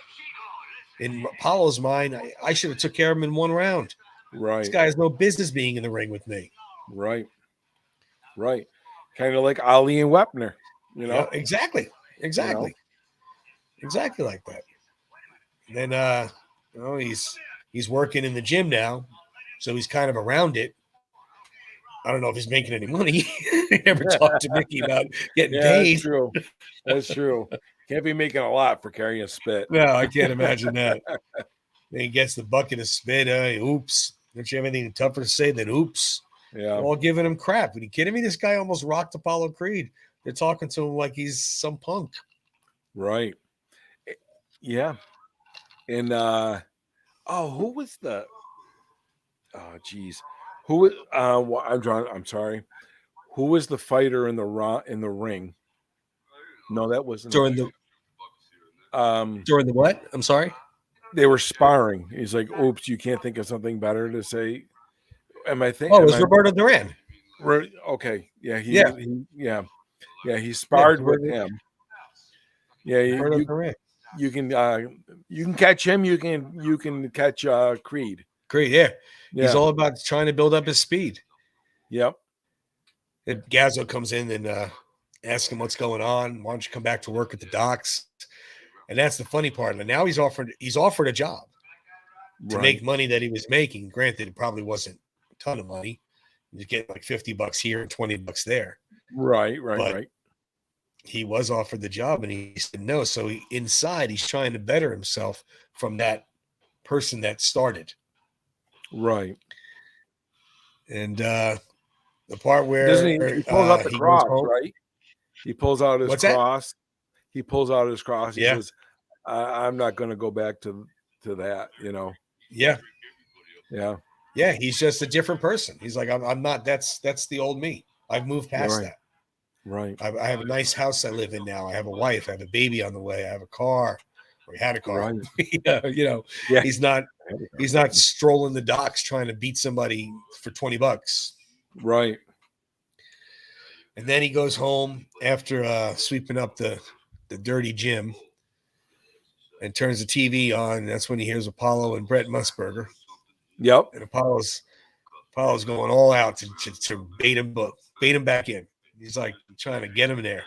In Apollo's mind, I should have took care of him in 1 round. Right. This guy has no business being in the ring with me. Right. Right. Kind of like Ali and Wepner, you know? Yeah, exactly. Exactly like that. And then he's working in the gym now, so he's kind of around it. I don't know if he's making any money. I never talked to Mickey about getting paid. That's true. That's true. Can't be making a lot for carrying a spit. No, I can't imagine that. Then he gets the bucket of spit. Oops. Don't you have anything tougher to say than oops? Yeah. They're all giving him crap. Are you kidding me? This guy almost rocked Apollo Creed. They're talking to him like he's some punk. Right. Yeah. And who was the geez. Who I'm sorry. Who was the fighter in the ring? No, that wasn't During the what? I'm sorry. They were sparring. He's like, oops, you can't think of something better to say. Am I thinking? Oh, it was Roberto Duran. Okay. Yeah. He Yeah, sparred with him. Yeah. You can catch him. You can catch Creed. Creed, yeah. He's all about trying to build up his speed. Yep. And Gazzo comes in and asks him what's going on. Why don't you come back to work at the docks? And that's the funny part. And now he's offered a job to make money that he was making. Granted, it probably wasn't a ton of money. You get like $50 here and $20 there. Right. He was offered the job and he said no. So inside, he's trying to better himself from that person that started. Right. And the part where he pulls out the cross, right? He pulls out his cross. He pulls out his cross. He says, I'm not going to go back to that, you know? Yeah. Yeah. Yeah. He's just a different person. He's like, I'm not, that's the old me. I've moved past that. Right. I have a nice house I live in now. I have a wife. I have a baby on the way. I have a car. Or he had a car. Right. He's not strolling the docks trying to beat somebody for $20. Right. And then he goes home after sweeping up the dirty gym and turns the TV on. And that's when he hears Apollo and Brett Musburger. Yep. And Apollo's going all out to bait him back in. He's like trying to get him there.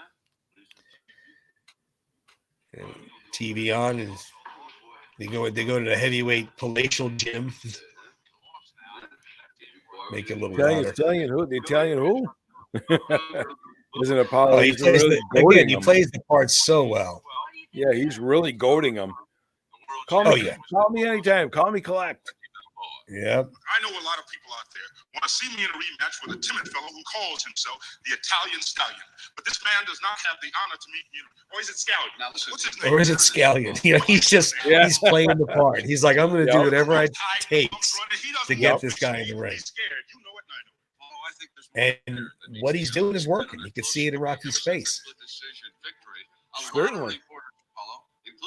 And TV on, and they go to the heavyweight palatial gym. Make it a little louder. The Italian who? Isn't Apollo? He plays the part so well. Yeah, he's really goading him. Call me anytime. Call me collect. Yeah. I know a lot of people out there want to see me in a rematch with a timid fellow who calls himself the Italian Stallion. But this man does not have the honor to meet me. Or is it Scallion? Now, what's his name? Or is it Scallion? He's playing the part. He's like, I'm going to do whatever it takes to get this guy in the ring. And what he's doing is working. You can see it in Rocky's face. Certainly.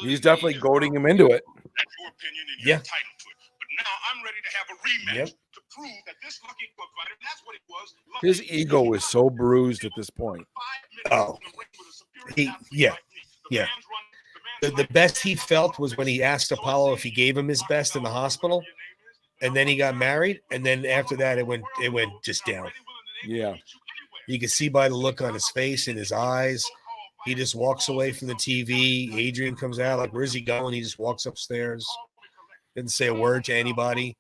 He's definitely goading him into it. That's your opinion and you're entitled to it. But now I'm ready to have a rematch to prove that this Lucky Buck fighter, that's what it was. His ego is so bruised at this point. Oh, yeah. The best he felt was when he asked Apollo if he gave him his best in the hospital, and then he got married, and then after that it went just down. Yeah. You can see by the look on his face and his eyes. He just walks away from the TV. Adrian comes out like, where's he going? He just walks upstairs. Didn't say a word to anybody.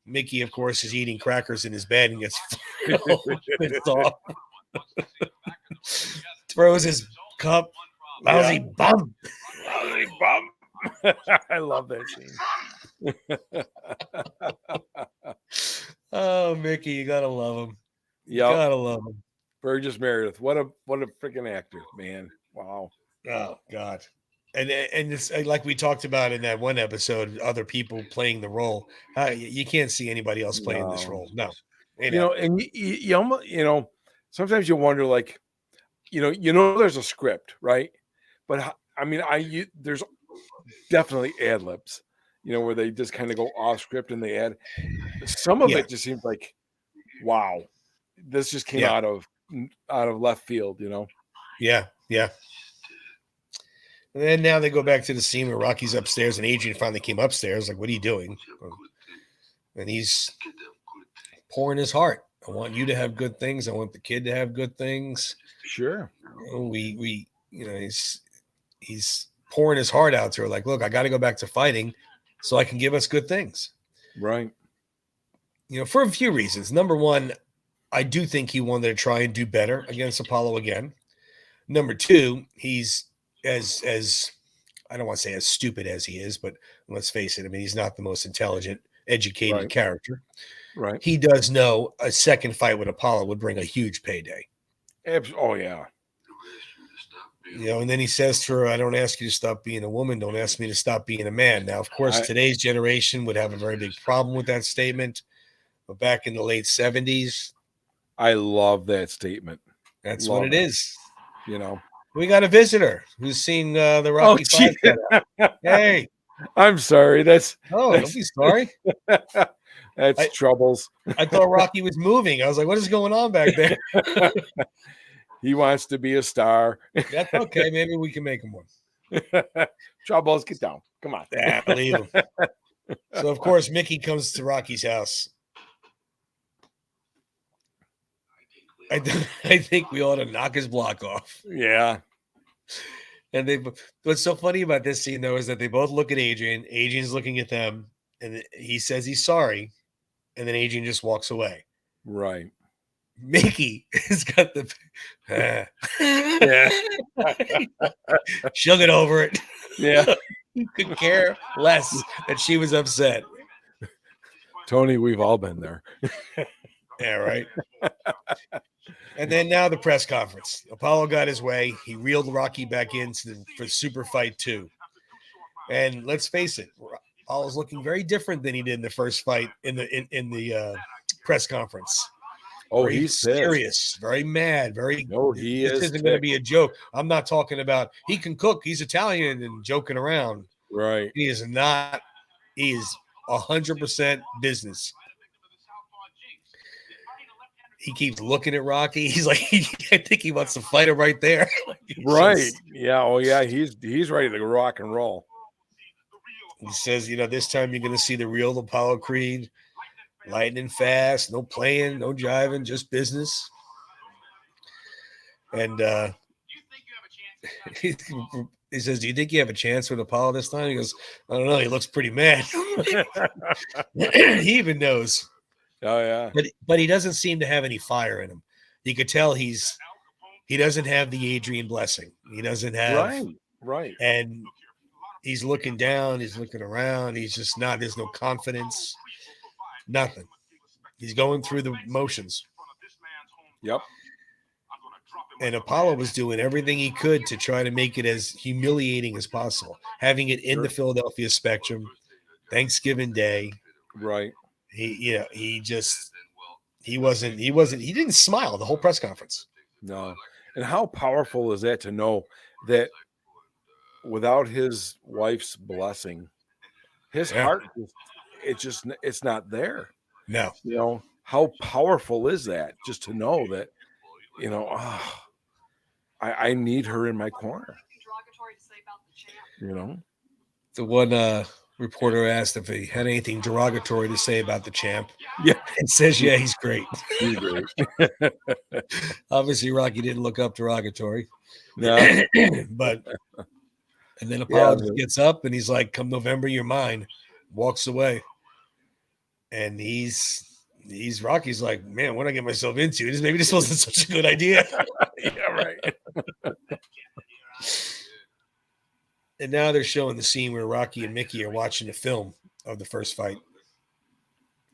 Mickey, of course, is eating crackers in his bed and gets pissed off. Throws his cup. Lousy bum. Lousy bum. I love that scene. Oh, Mickey, you gotta love him. You Yep. gotta love him. Burgess Meredith. What a freaking actor, man. Wow. Oh God. And it's like we talked about in that one episode, other people playing the role. You can't see anybody else playing this No. role. No. You You know. know, and you almost, sometimes you wonder, like, there's a script, right? But I mean, there's definitely ad libs, where they just kind of go off script and they add. Some of Yeah. it just seems like, wow, this just came Yeah. out of left field, Yeah. Yeah. And then now they go back to the scene where Rocky's upstairs and Adrian finally came upstairs. Like, what are you doing? And he's pouring his heart. I want you to have good things. I want the kid to have good things. Sure. He's pouring his heart out to her. Like, look, I got to go back to fighting so I can give us good things. Right. For a few reasons. Number one, I do think he wanted to try and do better against Apollo again. Number two, he's as I don't want to say as stupid as he is, but let's face it. I mean, he's not the most intelligent, educated character. Right. He does know a second fight with Apollo would bring a huge payday. Oh, yeah. And then he says to her, I don't ask you to stop being a woman. Don't ask me to stop being a man. Now, of course, today's generation would have a very big problem with that statement. But back in the late 70s, I love that statement. That's what it is. We got a visitor who's seen the Rocky Five. Hey. I'm sorry. Don't be sorry. That's Troubles. I thought Rocky was moving. I was like, what is going on back there? He wants to be a star. That's okay. Maybe we can make him one. Troubles, get down. Come on. Leave him. So, of course, Mickey comes to Rocky's house. I think we ought to knock his block off. Yeah. And what's so funny about this scene, though, is that they both look at Adrian. Adrian's looking at them, and he says he's sorry. And then Adrian just walks away. Right. Mickey has got the she'll get over it. Yeah. He could care less that she was upset. Tony, we've all been there. Yeah, right. And then now the press conference. Apollo got his way. He reeled Rocky back in for Super Fight 2. And let's face it, Apollo's looking very different than he did in the first fight in the press conference. Oh, very he's serious, very mad, very. No, he this isn't going to be a joke. I'm not talking about he can cook. He's Italian and joking around. Right. He is not. He is 100% business. He keeps looking at Rocky. He's like, I think he wants to fight him right there. Right. Yeah. Oh, yeah. He's ready to rock and roll. He says, this time you're going to see the real Apollo Creed. Lightning fast, no playing, no jiving, just business. And he says, do you think you have a chance with Apollo this time? He goes, I don't know. He looks pretty mad. He even knows. Oh, yeah. But he doesn't seem to have any fire in him. You could tell he doesn't have the Adrian blessing. He doesn't have. Right. And he's looking down. He's looking around. He's just not. There's no confidence. Nothing. He's going through the motions. Yep. And Apollo was doing everything he could to try to make it as humiliating as possible. Having it in the Philadelphia Spectrum, Thanksgiving Day. Right. He didn't smile the whole press conference. No. And how powerful is that to know that without his wife's blessing, his heart, it's not there. No. How powerful is that just to know that, I need her in my corner. The one reporter asked if he had anything derogatory to say about the champ. Yeah. And says, yeah, he's great. He's great. Obviously, Rocky didn't look up derogatory. No. And then Apollo just gets up and he's like, come November, you're mine. Walks away. And Rocky's like, man, what did I get myself into? Maybe this wasn't such a good idea. Yeah, right. And now they're showing the scene where Rocky and Mickey are watching the film of the first fight.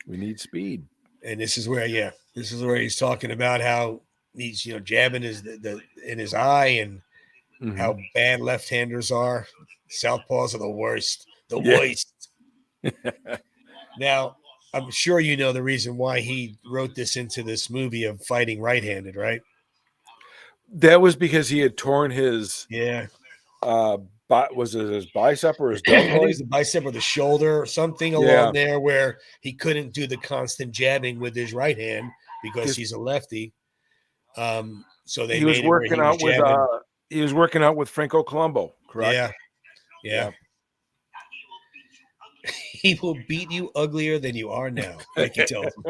We need speed. And this is where he's talking about how he's jabbing in his eye and how Mhm. bad left-handers are. Southpaws are the worst. The Yeah. worst. Now, I'm sure you know the reason why he wrote this into this movie of fighting right-handed, right? That was because he had torn his Yeah. was it his bicep or his I think it deltoid? was the bicep or the shoulder or something Yeah. along there where he couldn't do the constant jabbing with his right hand because 'Cause he's a lefty. So they he was made it where working he was out with jabbing. Franco Colombo, correct? Yeah. He will beat you uglier than you are now, like he tells him.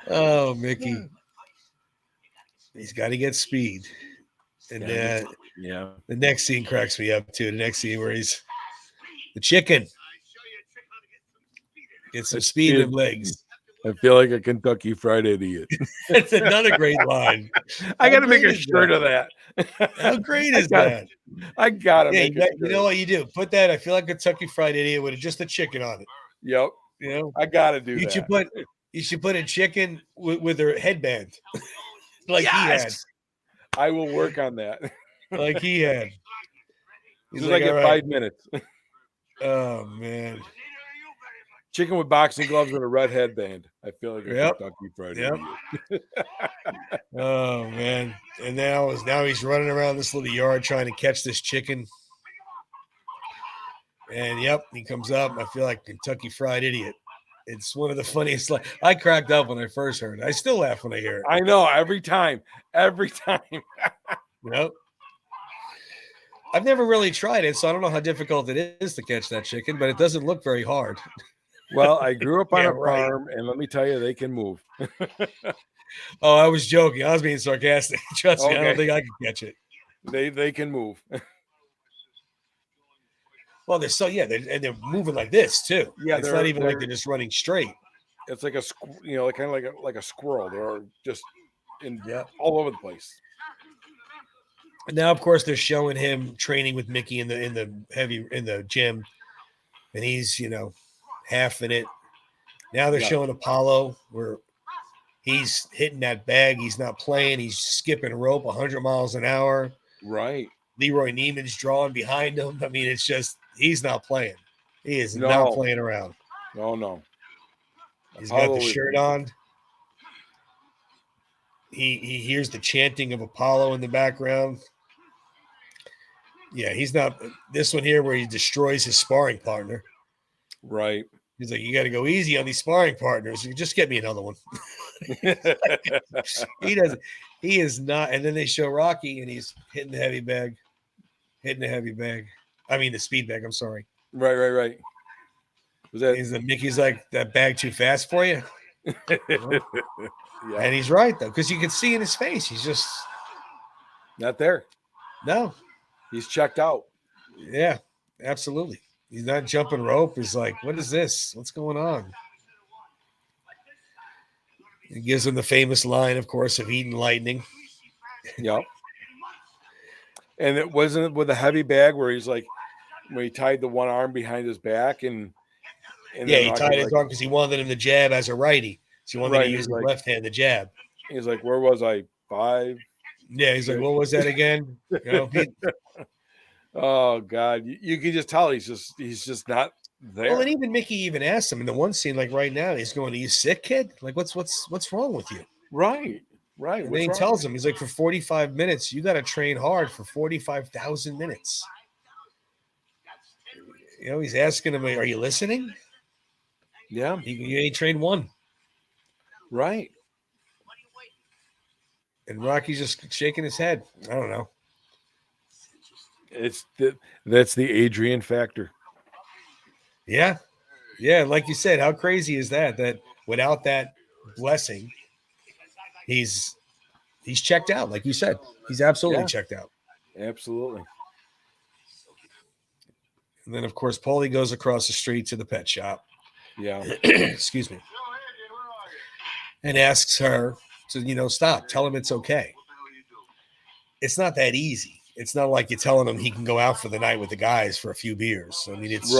Oh, Mickey. He's got to get speed. And Yeah. the next scene cracks me up, too. The next scene where he's the chicken. Get some speed in them legs. I feel like a Kentucky Fried Idiot. That's another great line. I How got to make a great is shirt that? of that. How great I is gotta- that? I gotta Yeah, make a shirt. you know what you do? Put that. I feel like a Kentucky Fried Idiot with just a chicken on it. Yep. You know, I gotta do you that. should put a chicken with her headband, like he had, I will work on that. like he had. He's Just like, like all at right. 5 minutes. Oh man. Chicken with boxing gloves and a red headband. I feel like a Yep. Kentucky Fried Yep. Idiot. Oh man. And now he's running around this little yard trying to catch this chicken. And yep, he comes up. I feel like Kentucky Fried Idiot. It's one of the funniest. I cracked up when I first heard it. I still laugh when I hear it. I know every time. Yep. I've never really tried it, so I don't know how difficult it is to catch that chicken, but it doesn't look very hard. Well, I grew up on Yeah, a right. farm, and let me tell you, they can move. Oh, I was joking. I was being sarcastic. Trust me, I don't Okay. think I can catch it. They can move. Well, they're moving like this too. Yeah, it's not even like they're just running straight. It's like kind of like a squirrel. They're just all over the place. And now, of course, they're showing him training with Mickey in the gym, and he's half in it. Now they're showing Apollo where he's hitting that bag. He's not playing. He's skipping rope 100 miles an hour. Right. Leroy Neiman's drawing behind him. I mean, it's just he's not playing. He is No. not playing around. No. He's Apollo got the shirt on. He hears the chanting of Apollo in the background. Yeah, he's not this one here where he destroys his sparring partner. Right. He's like, you got to go easy on these sparring partners. You just get me another one. He doesn't. He is not. And then they show Rocky, and he's hitting the heavy bag. I mean, the speed bag. I'm sorry. Right. Was that? Mickey's like, that bag too fast for you? Yeah. And he's right, though, because you can see in his face. He's just Not there. no. He's checked out. Yeah, absolutely. He's not jumping rope. He's like, what is this? What's going on? He gives him the famous line, of course, of eating lightning. Yep. And it wasn't with a heavy bag where he's like, when he tied the one arm behind his back and yeah, he tied his arm because he wanted him to jab as a righty. So he wanted to use his left hand to jab. He's like, where was I? 5? Yeah, he's like, what was that again? Oh God, you can just tell he's just not there. Well, and even Mickey even asked him in the one scene, like right now, he's going, "Are you sick, kid? Like, what's wrong with you?" Right. And then he tells him, he's like, for 45 minutes, you got to train hard for 45,000 minutes. He's asking him, "Are you listening?" Yeah. You ain't trained one. Right. And Rocky's just shaking his head. I don't know. That's the Adrian factor. Yeah. Like you said, how crazy is that? That without that blessing, he's checked out. Like you said, he's absolutely checked out. Absolutely. And then, of course, Paulie goes across the street to the pet shop. Yeah. Excuse me. And asks her to, stop. Tell him it's okay. It's not that easy. It's not like you're telling him he can go out for the night with the guys for a few beers. I mean, it's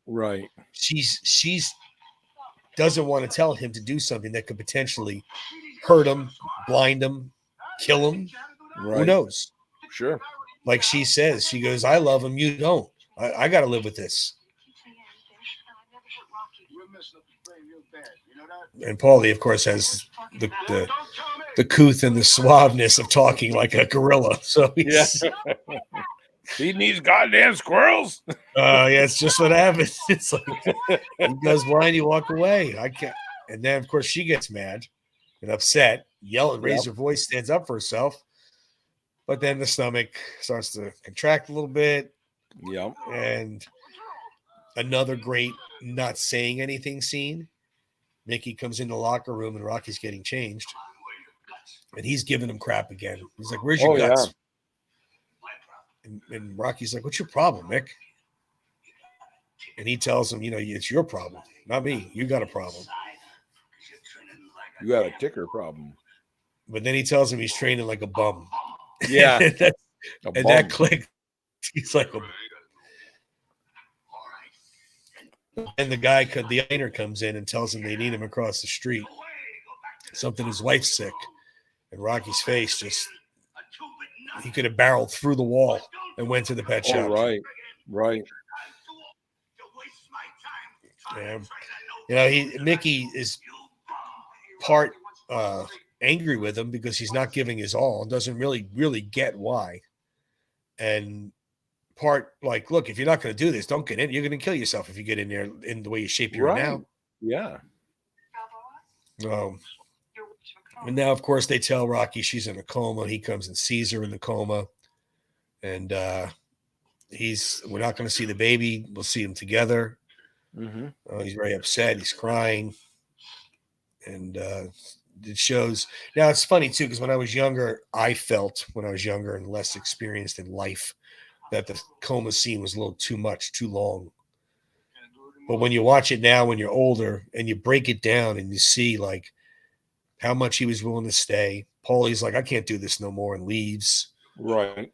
right. She's doesn't want to tell him to do something that could potentially hurt him, blind him, kill him. Who Right. knows? Sure. Like she says, she goes, I love him, you don't. I got to live with this. And Paulie, of course, has the couth and the suaveness of talking like a gorilla. So he's, Feeding these goddamn squirrels. yeah, it's just what happens. It's like he goes blind, you walk away. I can't. And then, of course, she gets mad and upset, yell and raise her voice, stands up for herself. But then the stomach starts to contract a little bit. Yep. And another great not saying anything scene. Mickey comes in the locker room and Rocky's getting changed. And he's giving him crap again. He's like, where's your guts? And Rocky's like, what's your problem, Mick? And he tells him, it's your problem, not me. You got a problem. You got a ticker problem. But then he tells him he's training like a bum. Yeah. and that clicked. He's like, and the guy, the owner comes in and tells him they need him across the street. Something his wife's sick. And Rocky's face just, he could have barreled through the wall and went to the pet shop. Right. Yeah. Mickey is part angry with him because he's not giving his all and doesn't really get why. And part like, look, if you're not going to do this, don't get in. You're going to kill yourself if you get in there in the way you shape you now. Yeah. And now, of course, they tell Rocky she's in a coma. He comes and sees her in the coma. And we're not going to see the baby. We'll see them together. Mm-hmm. He's very upset. He's crying. And it shows. Now, it's funny, too, because when I was younger, and less experienced in life, that the coma scene was a little too much, too long. But when you watch it now, when you're older, and you break it down and you see, like, how much he was willing to stay. Paulie's like, I can't do this no more, and leaves. Right.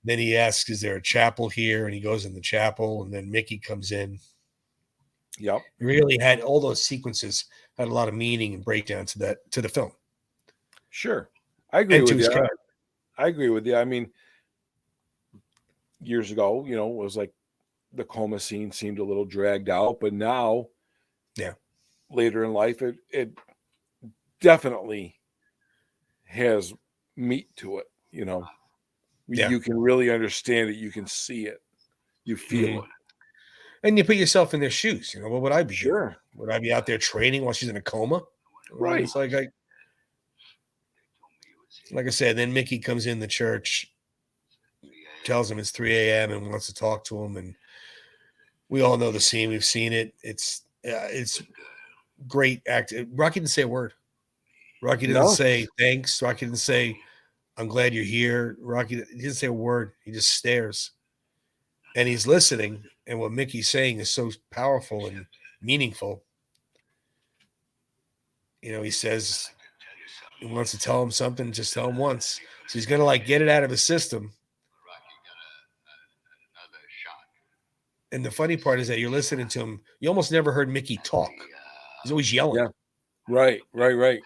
Then he asks, is there a chapel here? And he goes in the chapel, and then Mickey comes in. Yep. He really had all those sequences had a lot of meaning and breakdown to the film. Sure. I agree with you. I agree with you. I mean, years ago, it was like the coma scene seemed a little dragged out, but now, later in life, it definitely has meat to it. You can really understand it. You can see it. You feel it. And you put yourself in their shoes. What would I be doing? Sure. Would I be out there training while she's in a coma? Right. It's like I said, then Mickey comes in the church, tells him it's 3 a.m. and wants to talk to him. And we all know the scene. We've seen it. It's great acting. Rocky didn't say a word. Rocky didn't say thanks. Rocky didn't say, I'm glad you're here. Rocky didn't say a word. He just stares. And he's listening. And what Mickey's saying is so powerful and meaningful. He says he wants to tell him something, just tell him once. So he's going to get it out of his system. And the funny part is that you're listening to him. You almost never heard Mickey talk. He's always yelling. Yeah. Right.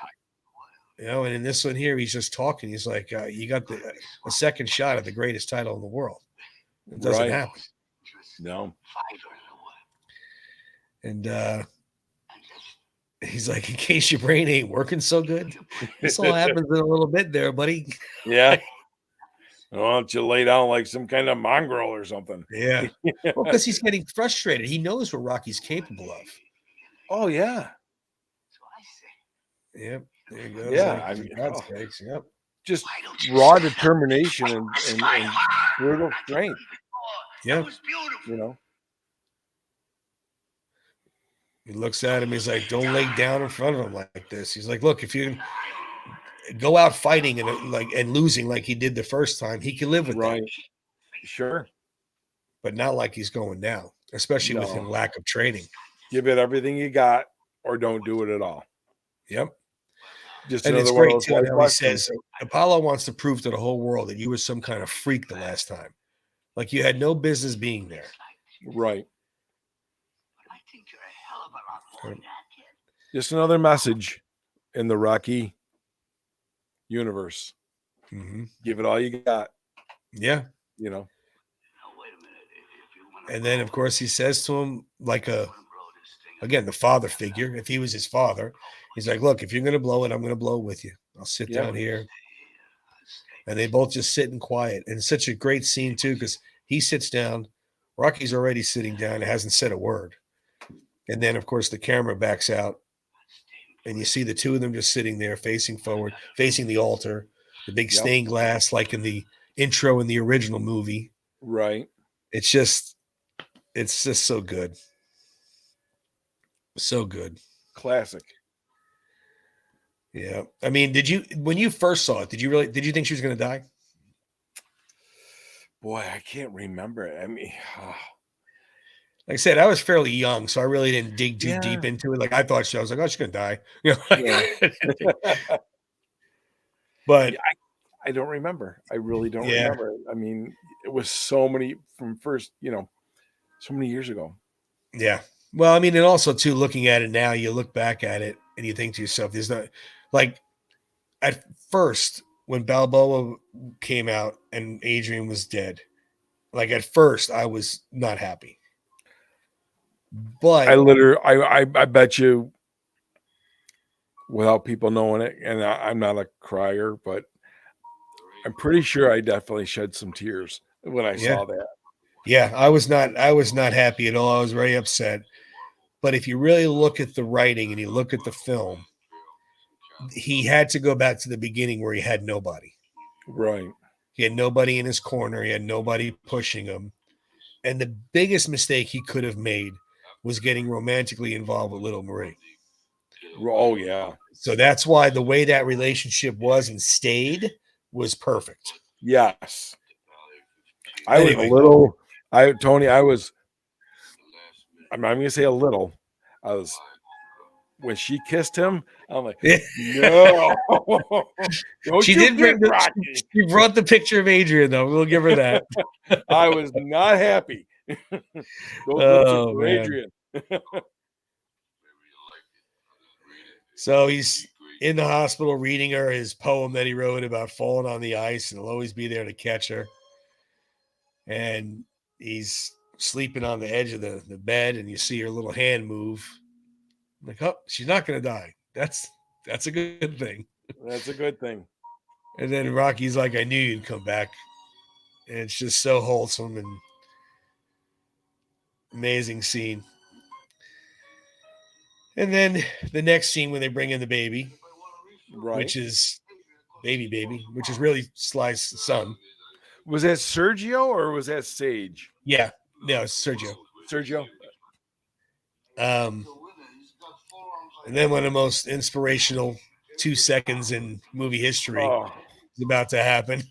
And in this one here, he's just talking. He's like, you got a second shot at the greatest title in the world. It doesn't happen. No. And he's like, in case your brain ain't working so good, this all happens in a little bit there, buddy. Yeah. Why don't you lay down like some kind of mongrel or something? Yeah. Well, because he's getting frustrated. He knows what Rocky's capable of. Oh, yeah. Yep. There he goes. Yeah. God's sakes. Yep. Just raw determination and brutal strength. Yeah. He looks at him. He's like, don't lay down in front of him like this. He's like, look, if you go out fighting and losing like he did the first time, he can live with that. Sure. But not like he's going now, especially with him lack of training. Give it everything you got or don't do it at all. Yep. And it's great too how he says Apollo wants to prove to the whole world that you were some kind of freak the last time. Like you had no business being there. Right. I think you're a hell of a lot more than that, kid. Just another message in the Rocky universe. Give it all you got. Yeah. You know. And then, of course, he says to him, like the father figure, if he was his father, he's like, look, if you're going to blow it, I'm going to blow with you. I'll sit down here. And they both just sit in quiet. And it's such a great scene, too, because he sits down. Rocky's already sitting down and hasn't said a word. And then, of course, the camera backs out. And you see the two of them just sitting there facing forward, facing the altar, the big stained glass, like in the intro in the original movie. Right. It's just so good. So good. Classic. Yeah. I mean, when you first saw it, did you think she was going to die? Boy, I can't remember it. I mean, like I said, I was fairly young, so I really didn't dig too deep into it. Like I thought I was like, oh, she's going to die. You know, but I don't remember. I really don't remember. I mean, it was so many so many years ago. Yeah. Well, I mean, and also too, looking at it now, you look back at it and you think to yourself, there's not like at first when Balboa came out and Adrian was dead, like at first I was not happy. But I bet you, without people knowing it, and I'm not a crier, but I'm pretty sure I definitely shed some tears when I saw that. Yeah, I was not happy at all. I was very upset. But if you really look at the writing and you look at the film, he had to go back to the beginning where he had nobody. Right. He had nobody in his corner. He had nobody pushing him. And the biggest mistake he could have made was getting romantically involved with Little Marie. Oh, yeah. So that's why the way that relationship was and stayed was perfect. Yes. I'm not going to say a little. When she kissed him, I'm like, no. She brought the picture of Adrian, though. We'll give her that. I was not happy. Oh, Adrian. So he's in the hospital reading her his poem that he wrote about falling on the ice and he'll always be there to catch her. And he's sleeping on the edge of the bed and you see her little hand move. I'm like, oh, she's not going to die. That's a good thing. That's a good thing. And then Rocky's like, I knew you'd come back. And it's just so wholesome and amazing scene. And then the next scene when they bring in the baby, which is baby, which is really Sly's son. Was that Sergio or was that Sage? Yeah, no, it's Sergio. And then one of the most inspirational 2 seconds in movie history is about to happen.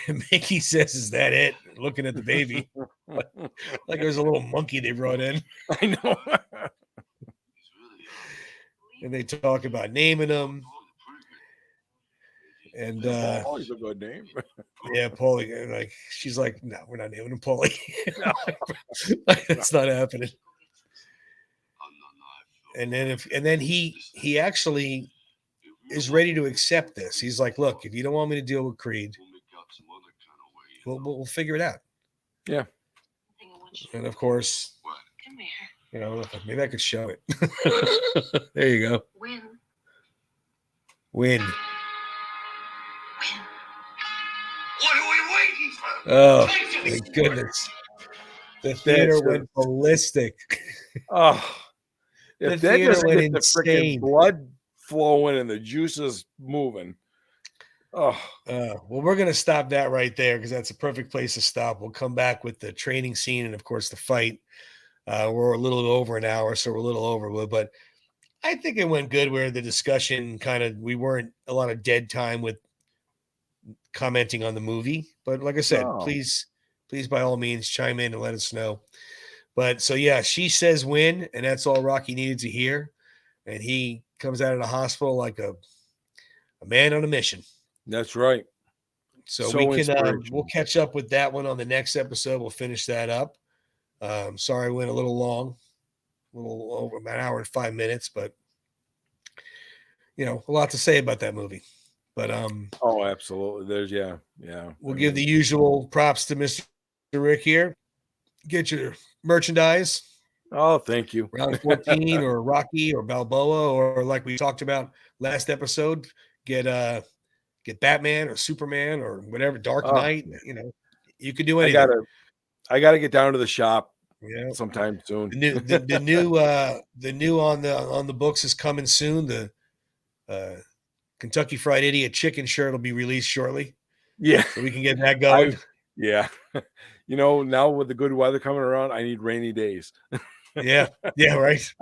Mickey says, "Is that it?" Looking at the baby, like there's a little monkey they brought in. I know. And they talk about naming him. And Paulie's a good name. Yeah, Paulie. Like she's like, no, we're not naming him Paulie. That's not happening. And then he actually is ready to accept this. He's like, look, if you don't want me to deal with Creed, we'll figure it out. Yeah. And of course, you know, maybe I could show it. There you go. Win. What are we waiting for? Oh, my goodness. The theater went ballistic. Oh, if that doesn't get the insane. freaking blood flowing and the juices moving. Oh, well, we're going to stop that right there because that's a perfect place to stop. We'll come back with the training scene and, of course, the fight. We're a little over an hour, so we're a little over. But I think it went good where the discussion we weren't a lot of dead time with commenting on the movie. But like I said, please, by all means, chime in and let us know. But so, yeah, she says win, and that's all Rocky needed to hear. And he comes out of the hospital like a man on a mission. That's right. So we can we'll catch up with that one on the next episode. We'll finish that up. Sorry, I went a little long. a little over about an hour and 5 minutes, but a lot to say about that movie. But Oh, absolutely. There's we'll give the usual props to Mr. Rick here. Get your merchandise. Oh, thank you. Round 14 or Rocky or Balboa, or like we talked about last episode, get Batman or Superman or whatever, Dark Knight. You could do anything. I gotta get down to the shop Yeah, sometime soon. The new on the books is coming soon. The Kentucky Fried Idiot chicken shirt will be released shortly. Yeah, so we can get that going. Now with the good weather coming around, I need rainy days. Yeah, right.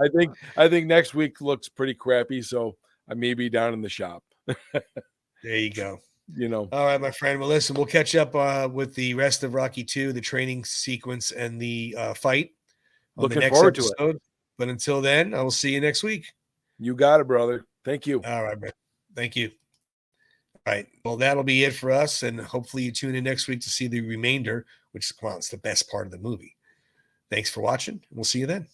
I think next week looks pretty crappy, so I may be down in the shop. There you go. All right, my friend. Well, listen, we'll catch up with the rest of Rocky 2, the training sequence and the fight on Looking the next forward episode. to it. But until then, I will see you next week. You got it, brother. Thank you. All right, man. Thank you. All right. Well, that'll be it for us. And hopefully you tune in next week to see the remainder, which is, it's the best part of the movie. Thanks for watching. We'll see you then.